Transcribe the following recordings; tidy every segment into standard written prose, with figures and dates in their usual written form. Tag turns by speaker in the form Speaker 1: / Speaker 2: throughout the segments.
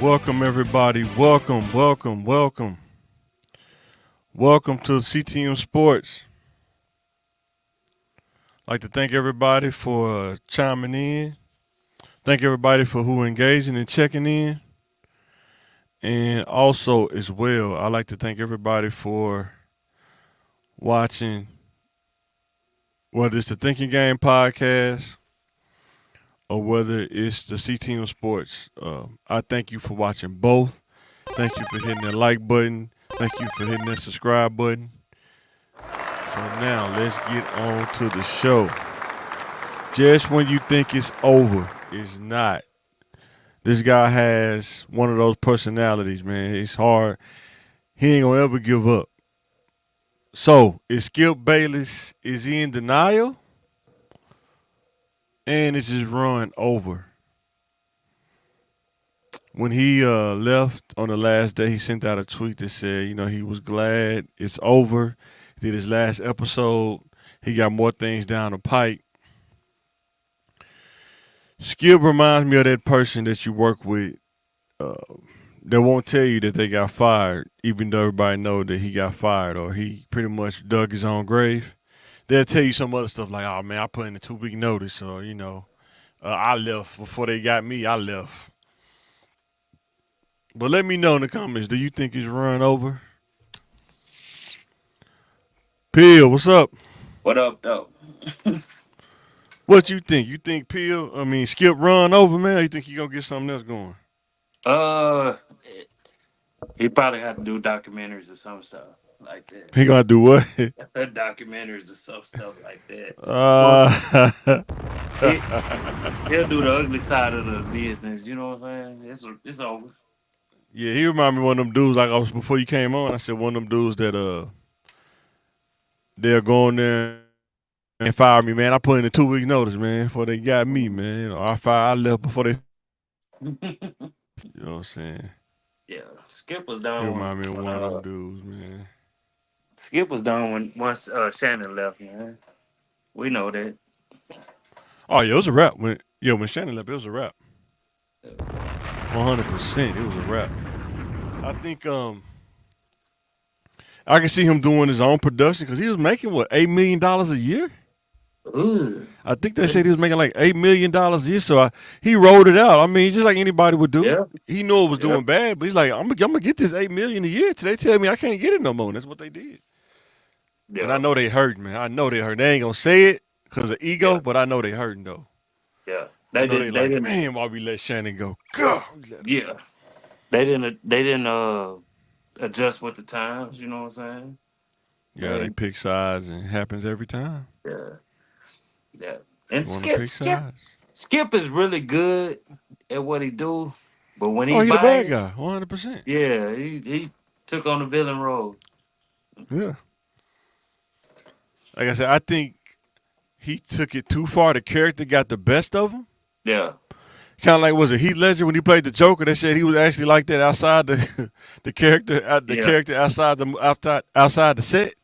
Speaker 1: Welcome, everybody. Welcome to CTM Sports. I'd like to thank everybody for chiming in. Thank everybody for who engaging and checking in. And also, as well, I'd like to thank everybody for watching, whether it's the Thinking Game podcast or whether it's the CTM Sports. I thank you for watching both. Thank you for hitting the like button. Thank you for hitting that subscribe button. So now let's get on to the show. Just when you think it's over, it's not. This guy has one of those personalities, man. It's hard. He ain't gonna ever give up. So, is Skip Bayless, is he in denial? And it's just run over. When he left on the last day, he sent out a tweet that said, he was glad it's over. He did his last episode. He got more things down the pipe. Skip reminds me of that person that you work with uh, that won't tell you that they got fired, even though everybody know that he got fired or he pretty much dug his own grave. They'll tell you some other stuff like, "Oh man, I put in a 2 week notice," or I left before they got me. I left. But let me know in the comments. Do you think it's run over? Peel, what's up?
Speaker 2: What up, though?
Speaker 1: What you think? You think Skip run over, man? Or you think he gonna get something else going?
Speaker 2: Uh, he probably had to do documentaries or some stuff like that.
Speaker 1: He gonna do what?
Speaker 2: Documentaries or some stuff like that. Well,
Speaker 1: uh,
Speaker 2: he he'll do the ugly side of the business. You know what I'm saying? It's over.
Speaker 1: Yeah, he remind me of one of them dudes like I was before you came on. I said one of them dudes that they'll go in there and fire me, man. I put in a 2 week notice, man, before they got me, man. I left before they. You know what I'm saying?
Speaker 2: Yeah, Skip was
Speaker 1: He
Speaker 2: done
Speaker 1: remind me of
Speaker 2: when
Speaker 1: one of them dudes, man.
Speaker 2: Skip was done when once Shannon left. Man, we know that.
Speaker 1: Oh yeah, it was a rap. When Shannon left, it was a rap. 100%, it was a rap. I think I can see him doing his own production because he was making what $8 million a year.
Speaker 2: Ooh,
Speaker 1: I think they said he was
Speaker 2: it's,
Speaker 1: making like $8 million a year. So he rolled it out. I mean, just like anybody would do.
Speaker 2: yeah,
Speaker 1: He knew it was
Speaker 2: yeah,
Speaker 1: doing bad, but he's like, I'm gonna get this $8 million a year. Till they tell me I can't get it no more. And that's what they did. And I
Speaker 2: yeah,
Speaker 1: know they hurting, man. I know they hurting. They ain't gonna say it because of
Speaker 2: yeah,
Speaker 1: ego, but I know they hurting though.
Speaker 2: yeah.
Speaker 1: I
Speaker 2: They
Speaker 1: know they
Speaker 2: didn't. They
Speaker 1: like,
Speaker 2: didn't.
Speaker 1: man, why we let Shannon go? God, we let him
Speaker 2: Yeah.
Speaker 1: go.
Speaker 2: They didn't adjust with the times, you know what I'm saying?
Speaker 1: Yeah, they
Speaker 2: They
Speaker 1: pick sides and it happens every time.
Speaker 2: yeah, yeah.
Speaker 1: They
Speaker 2: And
Speaker 1: want to
Speaker 2: Skip
Speaker 1: pick
Speaker 2: Skip
Speaker 1: sides.
Speaker 2: Skip is really good at what he do, but when he
Speaker 1: Oh, he the bad guy,
Speaker 2: biased,
Speaker 1: 100%.
Speaker 2: yeah, he took on the villain role.
Speaker 1: Yeah. Like I said, I think he took it too far. The character got the best of him.
Speaker 2: Yeah,
Speaker 1: Kind of like was it Heath Ledger when he played the Joker? They said he was actually like that outside the the
Speaker 2: yeah,
Speaker 1: character outside the set.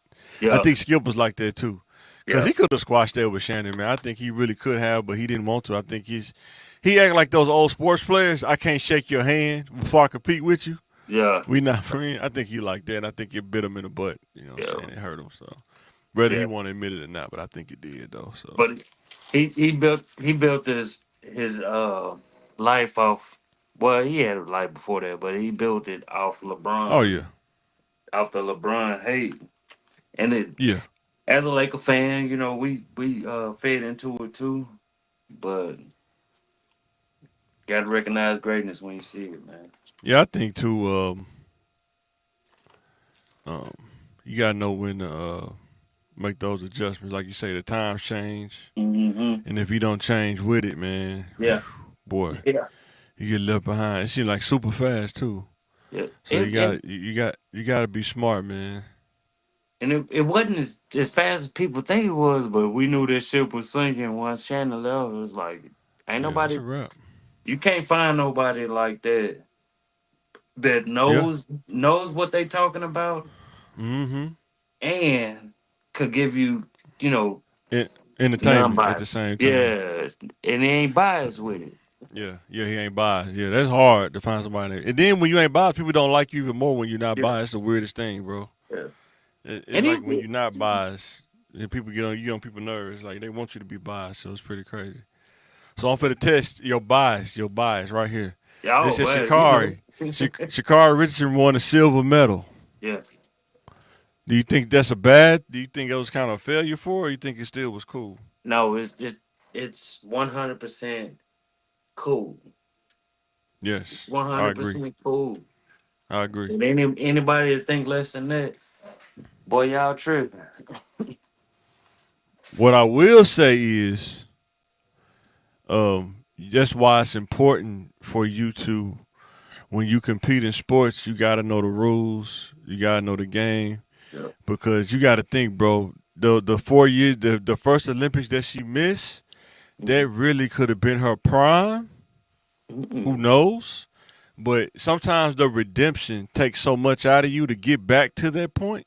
Speaker 1: I
Speaker 2: yeah,
Speaker 1: think Skip was like that too, because
Speaker 2: yeah,
Speaker 1: he could have squashed that with Shannon, man. I think he really could have, but he didn't want to. I think he acting like those old sports players. I can't shake your hand before I compete with you.
Speaker 2: yeah,
Speaker 1: We not friends. I think he like that. I think it bit him in the butt. You know what
Speaker 2: yeah,
Speaker 1: I'm saying? It hurt him. So whether he
Speaker 2: yeah.
Speaker 1: want to admit it or not, but I think it did though. So
Speaker 2: But he built his life off. Well, he had a life before that, but he built it
Speaker 1: oh yeah,
Speaker 2: off the LeBron hate, and it
Speaker 1: yeah.
Speaker 2: as a Laker fan, we fed into it too. But gotta recognize greatness when you see it, man.
Speaker 1: Yeah, I think too. Um, you gotta know when to make those adjustments. Like you say, the times change,
Speaker 2: Hmm.
Speaker 1: and if you don't change with it, man,
Speaker 2: Yeah,
Speaker 1: boy,
Speaker 2: yeah,
Speaker 1: you get left behind. It seems like super fast too.
Speaker 2: yeah.
Speaker 1: So
Speaker 2: And and,
Speaker 1: you got to be smart, man.
Speaker 2: and it wasn't as fast as people think it was, but we knew that ship was sinking once Shannon left. It was like ain't
Speaker 1: Yeah, it's
Speaker 2: nobody.
Speaker 1: a wrap.
Speaker 2: You can't find nobody like that that
Speaker 1: Yeah.
Speaker 2: knows what they talking about
Speaker 1: Mm-hmm.
Speaker 2: and could give you, you know,
Speaker 1: And entertainment at the
Speaker 2: non-biased.
Speaker 1: same time.
Speaker 2: Yeah, and they ain't biased with it.
Speaker 1: Yeah, yeah, he ain't biased. Yeah, that's hard to find somebody. And then when you ain't biased, people don't like you even more when you're not
Speaker 2: Yeah,
Speaker 1: biased. It's the weirdest thing, bro.
Speaker 2: yeah.
Speaker 1: It's
Speaker 2: And
Speaker 1: like when you're not biased, and people get on you on people nerves. Like they want you to be biased, so it's pretty crazy. So I'm for the test your bias right here. It
Speaker 2: oh
Speaker 1: says
Speaker 2: well, you know.
Speaker 1: Sha'carri Richardson won a silver medal.
Speaker 2: Yeah.
Speaker 1: Do you think that's a bad? Do you think it was kind of a failure for, her, or you think it still was cool?
Speaker 2: No, it's 100% cool. It's
Speaker 1: Yes,
Speaker 2: one
Speaker 1: I
Speaker 2: hundred
Speaker 1: agree.
Speaker 2: percent cool.
Speaker 1: I agree.
Speaker 2: And anybody that think less than that, boy, y'all tripping.
Speaker 1: What I will say is, that's why it's important for you to, when you compete in sports, you got to know the rules. You got to know the game
Speaker 2: Yeah.
Speaker 1: because you got to think, bro. The 4 years, the first Olympics that she missed, that really could have been her prime. Who
Speaker 2: Mm-mm.
Speaker 1: knows? But sometimes the redemption takes so much out of you to get back to that point.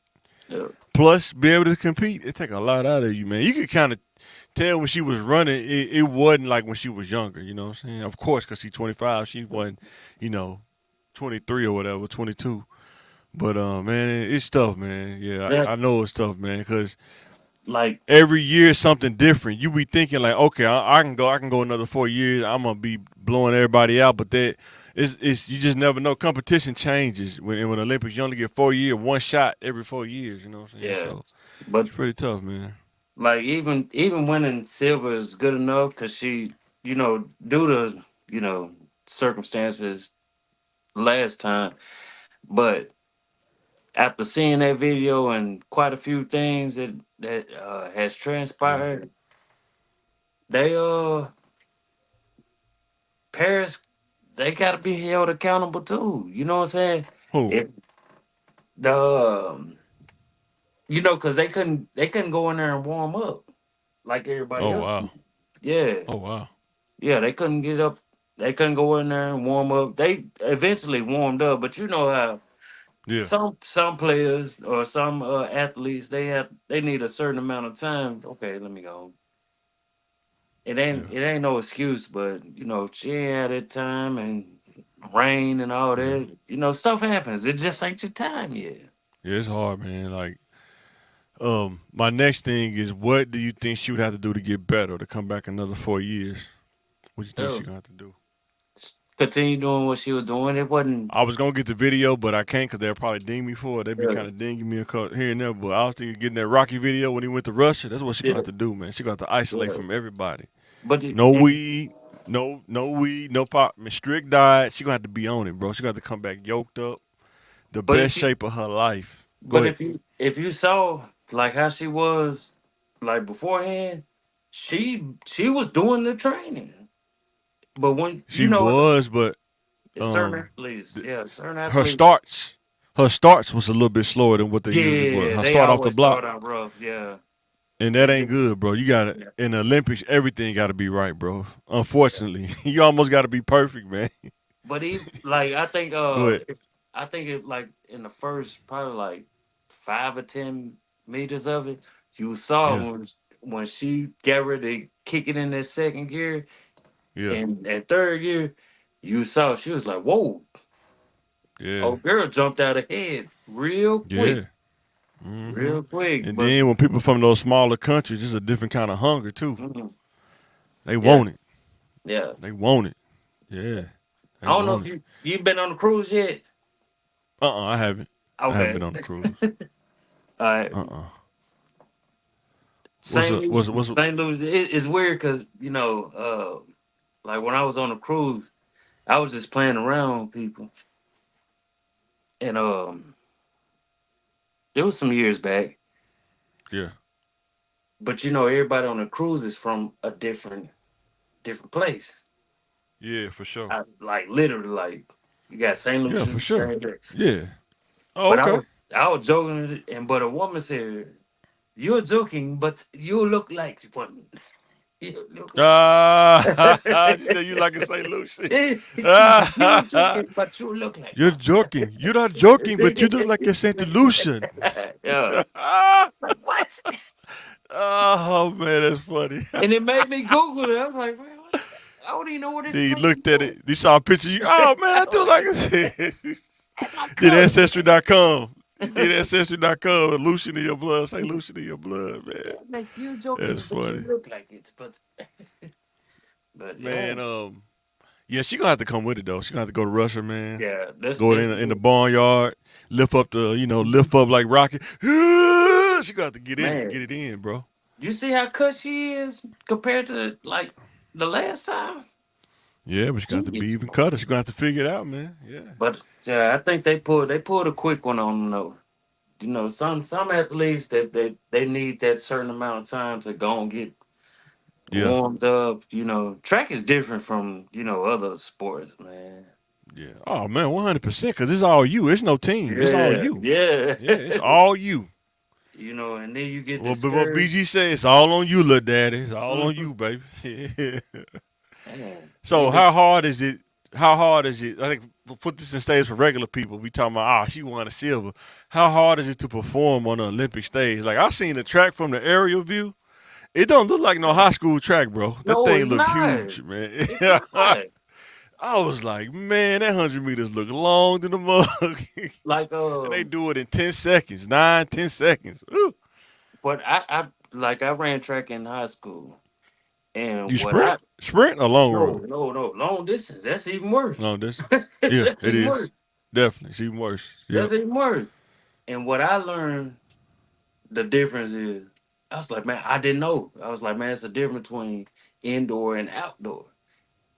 Speaker 2: Yeah.
Speaker 1: Plus, be able to compete, it take a lot out of you, man. You could kind of tell when she was running, it wasn't like when she was younger. You know what I'm saying? Of course, because she's 25, she wasn't, you know, 23 or whatever, 22. But man, it's tough, man. Yeah,
Speaker 2: That
Speaker 1: I know it's tough, man, because
Speaker 2: like
Speaker 1: every year is something different. You be thinking like, okay, I can go another 4 years. I'm gonna be blowing everybody out, but that it's you just never know. Competition changes when Olympics. You only get 4 years, one shot every 4 years. You know what I'm saying?
Speaker 2: yeah.
Speaker 1: So
Speaker 2: But
Speaker 1: it's pretty tough, man.
Speaker 2: like even winning silver is good enough because she, due to circumstances last time. But after seeing that video and quite a few things that has
Speaker 1: Yeah.
Speaker 2: transpired, they Paris, they gotta be held accountable too. You know what I'm saying?
Speaker 1: Who?
Speaker 2: If the because they couldn't go in there and warm up like everybody
Speaker 1: Oh
Speaker 2: else.
Speaker 1: wow.
Speaker 2: Yeah,
Speaker 1: Oh wow.
Speaker 2: yeah, they couldn't get up. They couldn't go in there and warm up. They eventually warmed up, but you know how
Speaker 1: Yeah.
Speaker 2: some players or some athletes they need a certain amount of time. Okay, let me go. It ain't
Speaker 1: Yeah.
Speaker 2: it ain't no excuse, but she ain't had that time and rain and all
Speaker 1: Yeah.
Speaker 2: that. Stuff happens. It just ain't your time yet.
Speaker 1: Yeah. It's hard, man. Like my next thing is, what do you think she would have to do to get better to come back another 4 years? What do you think she
Speaker 2: Oh,
Speaker 1: gonna have to do?
Speaker 2: continue doing what she was doing. It wasn't.
Speaker 1: I was gonna get the video, but I can't because they'll probably ding me for it. They be
Speaker 2: Yeah,
Speaker 1: kind of dinging me a here and there. But I was thinking getting that Rocky video when he went to Russia. That's what she gonna
Speaker 2: yeah,
Speaker 1: have to do, man. She gonna have to isolate
Speaker 2: yeah.
Speaker 1: from everybody.
Speaker 2: But
Speaker 1: No weed, no weed, no pop. Strict diet. She gonna have to be on it, bro. She gonna have to come back yoked up, the
Speaker 2: but
Speaker 1: best shape of her life. Go
Speaker 2: but
Speaker 1: ahead.
Speaker 2: if you saw like how she was like beforehand, she was doing the training. But when
Speaker 1: She was, but
Speaker 2: certain
Speaker 1: um,
Speaker 2: athletes,
Speaker 1: th-
Speaker 2: yeah, certain
Speaker 1: her
Speaker 2: athletes,
Speaker 1: starts, her starts was a little bit slower than what they usually were.
Speaker 2: yeah,
Speaker 1: Her
Speaker 2: they
Speaker 1: start off the
Speaker 2: always
Speaker 1: block.
Speaker 2: start out rough. Yeah,
Speaker 1: And that
Speaker 2: they
Speaker 1: ain't
Speaker 2: just
Speaker 1: good, bro. You gotta
Speaker 2: yeah.
Speaker 1: in the Olympics, everything gotta be right, bro. Unfortunately, you almost gotta be perfect, man.
Speaker 2: But even like
Speaker 1: Go ahead.
Speaker 2: I think it like in the first probably like 5 or 10 meters of it, you saw
Speaker 1: Yeah,
Speaker 2: when she got ready to kick it in that second gear
Speaker 1: yeah,
Speaker 2: and that third gear, you saw she was like, "Whoa!"
Speaker 1: yeah,
Speaker 2: Oh, girl jumped out ahead
Speaker 1: yeah.
Speaker 2: real quick.
Speaker 1: And
Speaker 2: But
Speaker 1: then when people from those smaller countries, it's a different kind of hunger too.
Speaker 2: mhm,
Speaker 1: They
Speaker 2: yeah,
Speaker 1: want it.
Speaker 2: yeah.
Speaker 1: They want it. Yeah, they
Speaker 2: I don't know
Speaker 1: want
Speaker 2: if
Speaker 1: it.
Speaker 2: you've been on a cruise yet.
Speaker 1: I haven't. I haven't
Speaker 2: Okay,
Speaker 1: been on a cruise.
Speaker 2: all right.
Speaker 1: What's
Speaker 2: St.
Speaker 1: up?
Speaker 2: Louis,
Speaker 1: What's
Speaker 2: St. Louis. It's weird because like when I was on a cruise, I was just playing around with people, and it was some years back.
Speaker 1: yeah,
Speaker 2: But everybody on the cruise is from a different place.
Speaker 1: yeah, for sure.
Speaker 2: Like literally, like you got St.
Speaker 1: Yeah, for
Speaker 2: Lucia,
Speaker 1: sure.
Speaker 2: St. Louis.
Speaker 1: Yeah. Oh,
Speaker 2: But
Speaker 1: okay.
Speaker 2: I was joking, and but a woman said, "You're joking, but you look like one. You look like."
Speaker 1: Ah, she said you like a St. Lucie.
Speaker 2: You're joking, but you look like
Speaker 1: You're
Speaker 2: one.
Speaker 1: joking. You're not joking, but you look like a Saint Lucian.
Speaker 2: Yeah. Like what?
Speaker 1: Oh man, that's funny.
Speaker 2: And it made me Google it. I was like, man, what? I don't even know what this
Speaker 1: Then you
Speaker 2: place
Speaker 1: looked
Speaker 2: is
Speaker 1: at it. You saw a picture. You, oh man, I do like I said.
Speaker 2: at my
Speaker 1: Did
Speaker 2: cousin.
Speaker 1: ancestry.com. You did ancestry.com. Lucian in your blood. Say Lucian in your blood, man.
Speaker 2: Yeah, like you
Speaker 1: That's
Speaker 2: joking, but you
Speaker 1: funny,
Speaker 2: look like it. But yeah,
Speaker 1: man. Yeah, she gonna have to come with it though. She gonna have to go to Russia, man.
Speaker 2: yeah. That's
Speaker 1: Go
Speaker 2: that's
Speaker 1: in the barnyard, lift up like Rocky. She gonna have to get in it,
Speaker 2: man.
Speaker 1: get it in, bro.
Speaker 2: You see how cut she is compared to like the last time.
Speaker 1: Yeah, but she gonna have to be
Speaker 2: Jeez.
Speaker 1: even cutter. She gonna have to figure it out, man. Yeah,
Speaker 2: But yeah, I think they pulled a quick one on them though. You know, some athletes that they need that certain amount of time to go and get
Speaker 1: yeah,
Speaker 2: warmed up. You know, track is different from other sports, man.
Speaker 1: yeah. Oh man, 100%. Cause it's all you. It's no team. It's all
Speaker 2: Yeah,
Speaker 1: you.
Speaker 2: yeah.
Speaker 1: Yeah, it's all you.
Speaker 2: And then you get
Speaker 1: What
Speaker 2: discouraged.
Speaker 1: BG said, it's all on you, little daddy. It's all on
Speaker 2: Mhm.
Speaker 1: you, baby.
Speaker 2: Man,
Speaker 1: So how hard is it? How hard is it? I think put this in stage for regular people. We talking about she won a silver. How hard is it to perform on the Olympic stage? Like I seen the track from the aerial view. It don't look like no high school track, bro. That
Speaker 2: no,
Speaker 1: thing
Speaker 2: it's
Speaker 1: look
Speaker 2: not.
Speaker 1: huge, man.
Speaker 2: It's not.
Speaker 1: I was like, man, that 100 meters look long to the mug,
Speaker 2: Like
Speaker 1: and they do it in 10 seconds, 9, 10 seconds. Ooh.
Speaker 2: but I ran track in high school, and
Speaker 1: You
Speaker 2: what I
Speaker 1: sprint or long
Speaker 2: no
Speaker 1: run?
Speaker 2: no no long distance. That's even worse.
Speaker 1: Long distance. Yeah,
Speaker 2: That's
Speaker 1: it
Speaker 2: even worse.
Speaker 1: is. Definitely, it's even worse. Yep.
Speaker 2: That's even worse. And what I learned, the difference is, I was like, man, I didn't know. I was like, man, it's a difference between indoor and outdoor.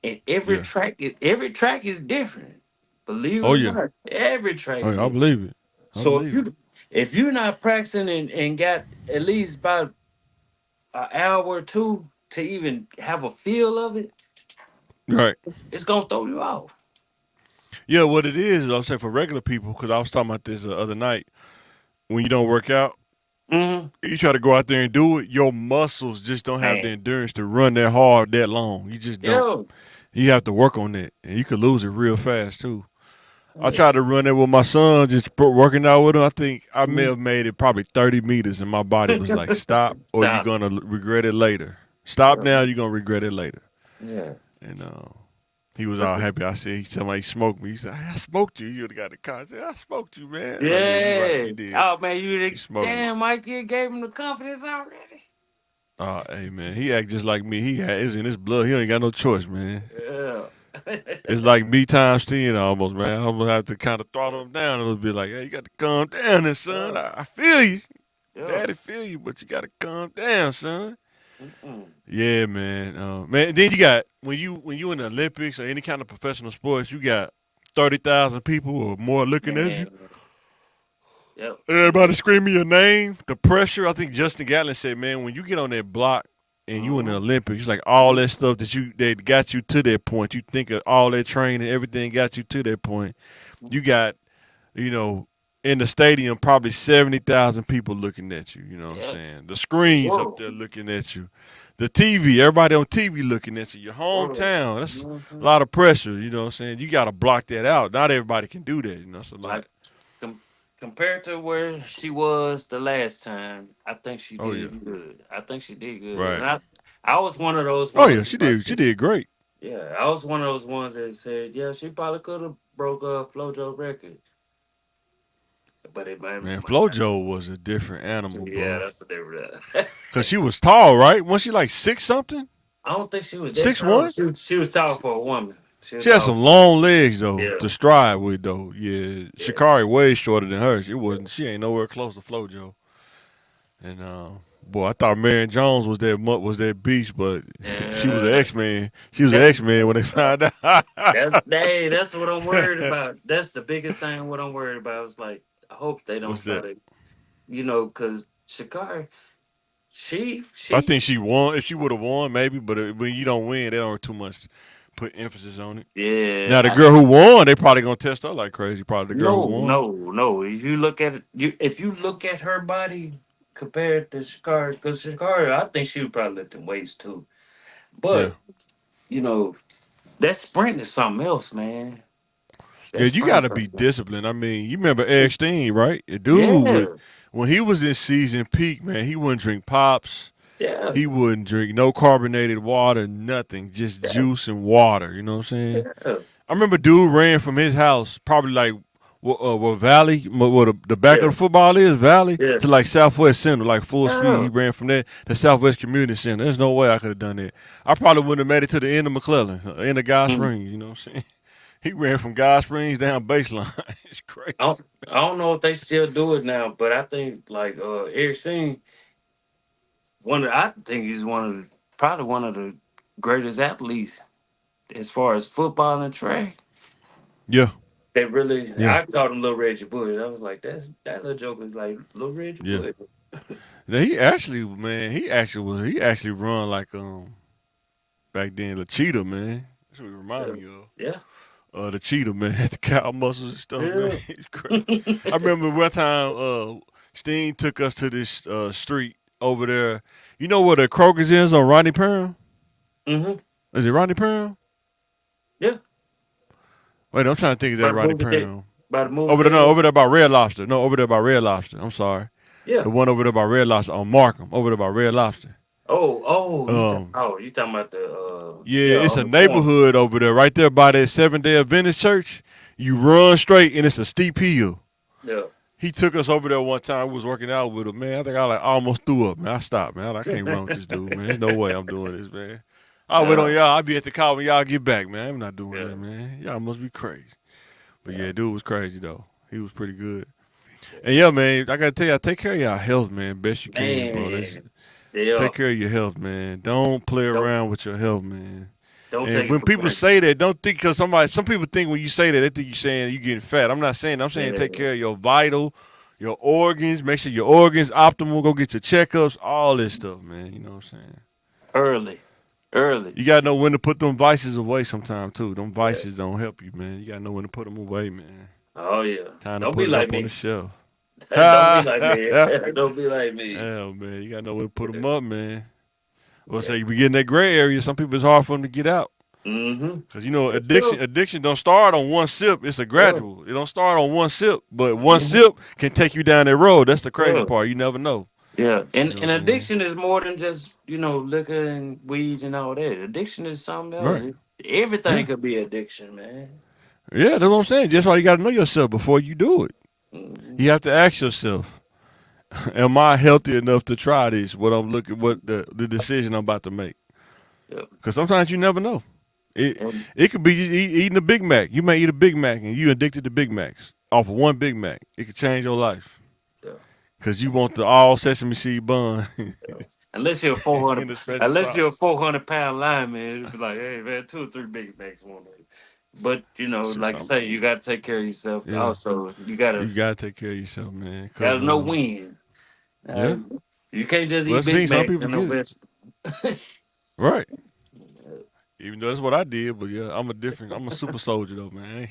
Speaker 2: And every
Speaker 1: Yeah.
Speaker 2: track is different. Believe it
Speaker 1: Oh
Speaker 2: or
Speaker 1: yeah.
Speaker 2: not, every track
Speaker 1: Oh yeah. I
Speaker 2: different.
Speaker 1: believe it. I
Speaker 2: So if
Speaker 1: believe it.
Speaker 2: you if you're not practicing and got at least about an hour or two to even have a feel of it,
Speaker 1: Right.
Speaker 2: it's gonna throw you off.
Speaker 1: Yeah. What it is, I'm saying for regular people, because I was talking about this the other night. When you don't work out,
Speaker 2: Mm-hmm.
Speaker 1: you try to go out there and do it. Your muscles just don't have the
Speaker 2: Man,
Speaker 1: endurance to run that hard that long. You just don't.
Speaker 2: yo,
Speaker 1: You have to work on that, and you could lose it real fast too. I
Speaker 2: yeah.
Speaker 1: tried to run it with my son, just working out with him. I think I may
Speaker 2: Mhm.
Speaker 1: have made it probably 30 meters, and my body was like, "Stop, or you're
Speaker 2: Stop.
Speaker 1: gonna regret it later. Stop
Speaker 2: Yeah.
Speaker 1: now, you're gonna regret it later."
Speaker 2: Yeah.
Speaker 1: And he was all happy. I said, somebody smoked me. He said, I smoked you. You would have got the car. I said, I smoked you, man. I'm like, yeah, you right.
Speaker 2: Yeah.
Speaker 1: You did.
Speaker 2: Oh man,
Speaker 1: You smoked me.
Speaker 2: damn Mike, you gave him the confidence already.
Speaker 1: Hey, man. He act just like me. He had it's in his blood. He ain't got no choice, man.
Speaker 2: Yeah.
Speaker 1: It's like me times 10 almost, man. I'm going to have to kind of throttle him down a little bit. Like, hey, you got to calm down there, son.
Speaker 2: Yeah.
Speaker 1: I feel you.
Speaker 2: Yeah.
Speaker 1: Daddy feel you, but you got to calm down, son.
Speaker 2: Mm-mm.
Speaker 1: Yeah, man. Man, then you got when you in the Olympics or any kind of professional sports, you got 30,000 people or more looking at you.
Speaker 2: Man. Yep.
Speaker 1: Everybody screaming your name. The pressure. I think Justin Gatlin said, man, when you get on that block and you in the
Speaker 2: Mm-hmm.
Speaker 1: Olympics, like all that stuff that got you to that point. You think of all that training, everything got you to that point. You got, you know, in the stadium probably 70,000 people looking at you. You know what I'm
Speaker 2: Yep.
Speaker 1: saying? The screens up
Speaker 2: Whoa.
Speaker 1: there looking at you. The TV, everybody on TV looking at you. Your
Speaker 2: Whoa.
Speaker 1: hometown. That's a
Speaker 2: Mm-hmm.
Speaker 1: lot of pressure. You know what I'm saying? You got to block that out. Not everybody can do that. You know, it's a
Speaker 2: Like
Speaker 1: lot.
Speaker 2: compared to where she was the last time, I think she
Speaker 1: Oh yeah.
Speaker 2: did good. I think she did good, and
Speaker 1: Right.
Speaker 2: I was one of those
Speaker 1: Oh yeah.
Speaker 2: ones.
Speaker 1: She
Speaker 2: Like
Speaker 1: did. She did great.
Speaker 2: yeah, I was one of those ones that said, yeah, she probably could have broke FloJo record, but it
Speaker 1: Man,
Speaker 2: might not.
Speaker 1: FloJo was a different animal,
Speaker 2: Yeah,
Speaker 1: bro.
Speaker 2: that's the difference.
Speaker 1: Cause she was tall, right? Was she like six something?
Speaker 2: I don't think she was that
Speaker 1: Six
Speaker 2: tall.
Speaker 1: one?
Speaker 2: She was tall for a woman. She was
Speaker 1: She had
Speaker 2: tall.
Speaker 1: some long legs though
Speaker 2: Yeah,
Speaker 1: to stride with though. Yeah,
Speaker 2: yeah,
Speaker 1: Sha'carri way shorter than her. She wasn't. She ain't nowhere close to FloJo. And boy, I thought Marion Jones was that beast, but she was an
Speaker 2: yeah.
Speaker 1: X Man. She was an
Speaker 2: That,
Speaker 1: X Man when they found out.
Speaker 2: that's what I'm worried about. That's the biggest thing. What I'm worried about is like, I hope they don't
Speaker 1: What's
Speaker 2: try
Speaker 1: that?
Speaker 2: to, because Shakari, she
Speaker 1: I
Speaker 2: she
Speaker 1: think she won. If she would have won, maybe. But when you don't win, they don't too much put emphasis on it.
Speaker 2: yeah.
Speaker 1: Now the girl who won, they probably gonna test her like crazy. Probably the girl who
Speaker 2: No,
Speaker 1: won.
Speaker 2: no, no. If you look at her body compared to Shakari, because Shakari, I think she would probably lift in weights too.
Speaker 1: Yeah.
Speaker 2: But you know, that sprint is something else, man. That
Speaker 1: Yeah, you
Speaker 2: sprint is
Speaker 1: gotta be
Speaker 2: something else.
Speaker 1: disciplined. I mean, you remember Eric Steen, right? The dude would
Speaker 2: Yeah.
Speaker 1: when he was in season peak, man, he wouldn't drink pops.
Speaker 2: Yeah,
Speaker 1: He wouldn't drink no carbonated water, nothing, just
Speaker 2: yeah,
Speaker 1: juice and water. You know what I'm saying?
Speaker 2: yeah,
Speaker 1: I remember dude ran from his house, probably like what Valley, where the back of
Speaker 2: yeah,
Speaker 1: the football is, Valley,
Speaker 2: yeah.
Speaker 1: to like Southwest Center, like full speed. He
Speaker 2: Yeah.
Speaker 1: ran from there to Southwest Community Center. There's no way I could have done that. I probably wouldn't have made it to the end of McClellan, end of Guy
Speaker 2: Mm.
Speaker 1: Springs. You know what I'm saying? He ran from Guy Springs down baseline. It's
Speaker 2: I
Speaker 1: crazy.
Speaker 2: don't, I don't know if they still do it now, but I think like Eric Singh, I think he's probably one of the greatest athletes as far as football and track.
Speaker 1: Yeah,
Speaker 2: That really,
Speaker 1: yeah,
Speaker 2: I called him Little Reggie Bush. I was like, that little joke is like Little Reggie
Speaker 1: yeah.
Speaker 2: Bush.
Speaker 1: Now he actually, man, he actually run like back then the cheetah, man. That's what he remind
Speaker 2: Yeah,
Speaker 1: me of.
Speaker 2: yeah,
Speaker 1: The cheetah man, the cow muscles and stuff, man.
Speaker 2: yeah.
Speaker 1: It's crazy. I remember one time Steen took us to this street over there. You know where the Kroger's is on Rodney Perham?
Speaker 2: hmm
Speaker 1: Is it Rodney Perham?
Speaker 2: Yeah.
Speaker 1: Wait, I'm trying to think of
Speaker 2: By
Speaker 1: that
Speaker 2: the
Speaker 1: Rodney
Speaker 2: movie theater.
Speaker 1: Perham.
Speaker 2: By the movie
Speaker 1: Over there, no,
Speaker 2: theater.
Speaker 1: over there by Red Lobster. No, over there by Red Lobster. I'm sorry.
Speaker 2: Yeah.
Speaker 1: The one over there by Red Lobster on Markham, over there by Red Lobster.
Speaker 2: Oh,
Speaker 1: Um,
Speaker 2: you talking about the
Speaker 1: yeah,
Speaker 2: yeah,
Speaker 1: it's
Speaker 2: on
Speaker 1: a
Speaker 2: the corner.
Speaker 1: neighborhood over there, right there by that Seventh Day Adventist church. You run straight, and it's a steep hill.
Speaker 2: Yeah.
Speaker 1: He took us over there one time. We was working out with him, man. I think I like almost threw up, man. I stopped, man. I can't run with this dude, man. There's no way I'm doing this, man. I'll wait on
Speaker 2: Uh,
Speaker 1: y'all. I'll be at the car when y'all get back, man. I'm not doing
Speaker 2: yeah.
Speaker 1: that, man. Y'all must be crazy. But
Speaker 2: Yeah.
Speaker 1: yeah, dude was crazy though. He was pretty good. And yeah, man, I gotta tell y'all, take care of y'all health, man, best you can, bro.
Speaker 2: Man. Yeah.
Speaker 1: Take care of your health, man. Don't play
Speaker 2: Don't
Speaker 1: around with your health, man.
Speaker 2: don't
Speaker 1: And
Speaker 2: take it
Speaker 1: when
Speaker 2: for
Speaker 1: people
Speaker 2: granted.
Speaker 1: say that, don't think because some people think when you say that, they think you're saying you getting fat. I'm not saying. I'm saying take
Speaker 2: Yeah.
Speaker 1: care of your vital, your organs. Make sure your organs optimal. Go get your checkups. All this stuff, man. You know what I'm saying?
Speaker 2: Early. Early.
Speaker 1: You gotta know when to put them vices away. Sometime too. Them
Speaker 2: Yeah.
Speaker 1: vices don't help you, man. You gotta know when to put them away, man.
Speaker 2: Oh yeah.
Speaker 1: Time to
Speaker 2: Don't be
Speaker 1: put it
Speaker 2: like
Speaker 1: up on the
Speaker 2: me.
Speaker 1: shelf.
Speaker 2: Don't be like me.
Speaker 1: Hell,
Speaker 2: Don't be like me.
Speaker 1: man, you gotta know when to put them
Speaker 2: Yeah.
Speaker 1: up, man. Well,
Speaker 2: Yeah.
Speaker 1: say you be getting that gray area. Some people it's hard for them to get out.
Speaker 2: Mm-hmm.
Speaker 1: Cause you know
Speaker 2: That's true.
Speaker 1: addiction don't start on one sip. It's a
Speaker 2: Yeah.
Speaker 1: gradual. It don't start on one sip, but one
Speaker 2: Mm-hmm.
Speaker 1: sip can take you down that road. That's the crazy
Speaker 2: Yeah.
Speaker 1: part. You never know.
Speaker 2: Yeah.
Speaker 1: You know
Speaker 2: And
Speaker 1: what I'm saying?
Speaker 2: addiction is more than just, liquor and weed and all that. Addiction is something else.
Speaker 1: Right.
Speaker 2: Everything
Speaker 1: Yeah.
Speaker 2: could be addiction, man.
Speaker 1: Yeah, that's what I'm saying. That's why you got to know yourself before you do it.
Speaker 2: Mm-hmm.
Speaker 1: You have to ask yourself, am I healthy enough to try this? What the decision I'm about to make?
Speaker 2: Yeah.
Speaker 1: Because sometimes you never know. It
Speaker 2: And,
Speaker 1: it could be you eating a Big Mac. You may eat a Big Mac and you addicted to Big Macs off of one Big Mac. It could change your life.
Speaker 2: yeah.
Speaker 1: Cause you want the all sesame seed bun
Speaker 2: Yeah. Unless you're a 400,
Speaker 1: in the special
Speaker 2: unless you're a
Speaker 1: sauce.
Speaker 2: 400-pound lineman, it'd be like, hey man, 2 or 3 Big Macs one day. But
Speaker 1: Shit,
Speaker 2: like I
Speaker 1: some
Speaker 2: say, you gotta take care of yourself.
Speaker 1: yeah.
Speaker 2: Also, you gotta
Speaker 1: You gotta take care of yourself, man. Cause
Speaker 2: gotta know when. Uh,
Speaker 1: yeah.
Speaker 2: you can't just
Speaker 1: Well,
Speaker 2: eat
Speaker 1: that's the thing.
Speaker 2: Big
Speaker 1: Some
Speaker 2: Macs
Speaker 1: people
Speaker 2: and no
Speaker 1: get it.
Speaker 2: vegetables.
Speaker 1: Right. Even though that's what I did, but yeah, I'm a super soldier though, man.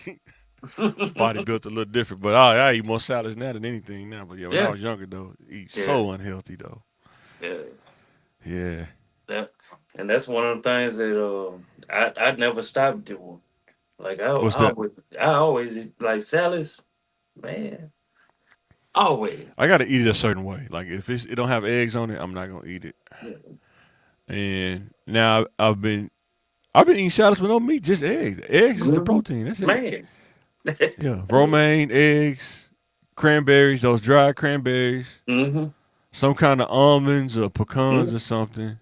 Speaker 1: Body built a little different, but I eat more salads now than anything now. But yeah, when I
Speaker 2: Yeah,
Speaker 1: was younger though, eat
Speaker 2: yeah,
Speaker 1: so unhealthy though.
Speaker 2: yeah.
Speaker 1: Yeah.
Speaker 2: That, and that's one of the things that I never stopped doing. Like
Speaker 1: What's that?
Speaker 2: I always eat, like salads, man. Always.
Speaker 1: I gotta eat it a certain way. Like if it don't have eggs on it, I'm not gonna eat it.
Speaker 2: Yeah.
Speaker 1: And now I've been eating salads with no meat, just eggs. Eggs is the
Speaker 2: Mhm.
Speaker 1: protein. That's it.
Speaker 2: Man.
Speaker 1: Yeah, romaine, eggs, cranberries, those dried cranberries,
Speaker 2: hmm
Speaker 1: some kind of almonds or pecans
Speaker 2: hmm
Speaker 1: or something,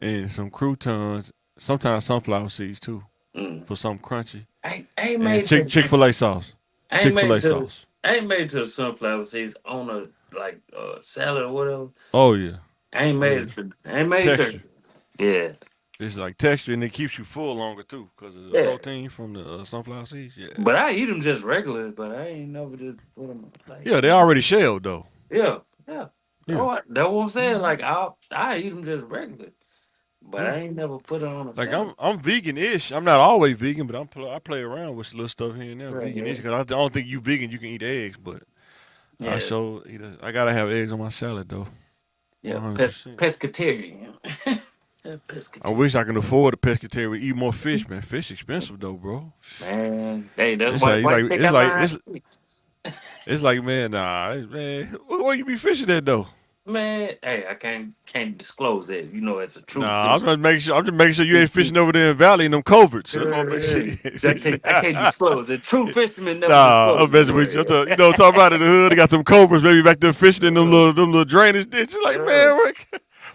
Speaker 1: and some croutons. Sometimes sunflower seeds too
Speaker 2: mm.
Speaker 1: for some crunchy.
Speaker 2: I ain't
Speaker 1: And
Speaker 2: made to
Speaker 1: Chick-fil-A sauce.
Speaker 2: I ain't made
Speaker 1: Chick-fil-A
Speaker 2: to
Speaker 1: sauce.
Speaker 2: I ain't made to sunflower seeds on a like salad or whatever.
Speaker 1: Oh yeah, oh yeah.
Speaker 2: I ain't made to.
Speaker 1: Texture.
Speaker 2: Yeah.
Speaker 1: It's like texture, and it keeps you full longer too, because of the
Speaker 2: Yeah.
Speaker 1: protein from the sunflower seeds. Yeah,
Speaker 2: But I eat them just regular, but I ain't never just put them like,
Speaker 1: yeah. They already shelled though.
Speaker 2: yeah, yeah.
Speaker 1: Yeah,
Speaker 2: That's what I'm saying. Like I eat them just regular, but
Speaker 1: yeah.
Speaker 2: I ain't never put it on a
Speaker 1: Like
Speaker 2: salad.
Speaker 1: I'm vegan-ish. I'm not always vegan, but I play around with little stuff here and there,
Speaker 2: Right,
Speaker 1: vegan-ish.
Speaker 2: yeah.
Speaker 1: Because I don't think you vegan, you can eat eggs, but
Speaker 2: Yeah,
Speaker 1: I gotta have eggs on my salad though,
Speaker 2: yeah.
Speaker 1: 100%.
Speaker 2: Pescatarian. Yeah,
Speaker 1: I
Speaker 2: pescatarian.
Speaker 1: wish I could afford a pescatarian. Eat more fish, man. Fish expensive though, bro.
Speaker 2: Man, hey, that's
Speaker 1: It's
Speaker 2: why
Speaker 1: like
Speaker 2: why you take
Speaker 1: it's
Speaker 2: that
Speaker 1: like
Speaker 2: line?
Speaker 1: it's like man, man. Where you be fishing at though?
Speaker 2: Man, hey, I can't disclose that. You know, as a true
Speaker 1: Nah,
Speaker 2: fisherman.
Speaker 1: I'm just making sure you ain't fishing over there in Valley in them coverts. That's what I'm making sure you
Speaker 2: Yeah,
Speaker 1: ain't
Speaker 2: I
Speaker 1: fishing.
Speaker 2: can't disclose it. True fishermen never
Speaker 1: Nah, I'm
Speaker 2: disclose it.
Speaker 1: messing with you. You know, talking about in the hood, they got them cobras maybe back there fishing in
Speaker 2: Yeah,
Speaker 1: them little drainage ditches. Like,
Speaker 2: yeah,
Speaker 1: man,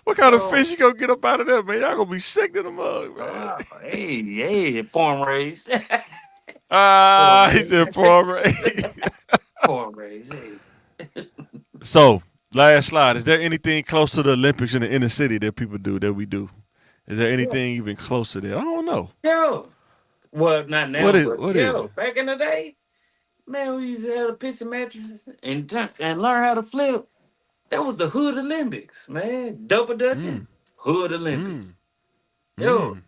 Speaker 1: what kind of
Speaker 2: oh,
Speaker 1: fish you gonna get up out of there, man? Y'all gonna be sick to the mug, man.
Speaker 2: oh, hey, farm raised,
Speaker 1: Ah,
Speaker 2: farm
Speaker 1: he
Speaker 2: raised,
Speaker 1: said farmer.
Speaker 2: farm raised. Hey,
Speaker 1: So, last slide. Is there anything close to the Olympics in the inner city that people do that we do? Is there
Speaker 2: yeah,
Speaker 1: anything even close to that? I don't know.
Speaker 2: yeah. Well, not
Speaker 1: What
Speaker 2: now,
Speaker 1: is
Speaker 2: but
Speaker 1: what is
Speaker 2: yeah,
Speaker 1: it?
Speaker 2: back in the day, man, we used to have a pitch mattress and learn how to flip. That was the Hood Olympics, man. Double dutching,
Speaker 1: Mm,
Speaker 2: Hood
Speaker 1: mm,
Speaker 2: Olympics. Yo,
Speaker 1: mm.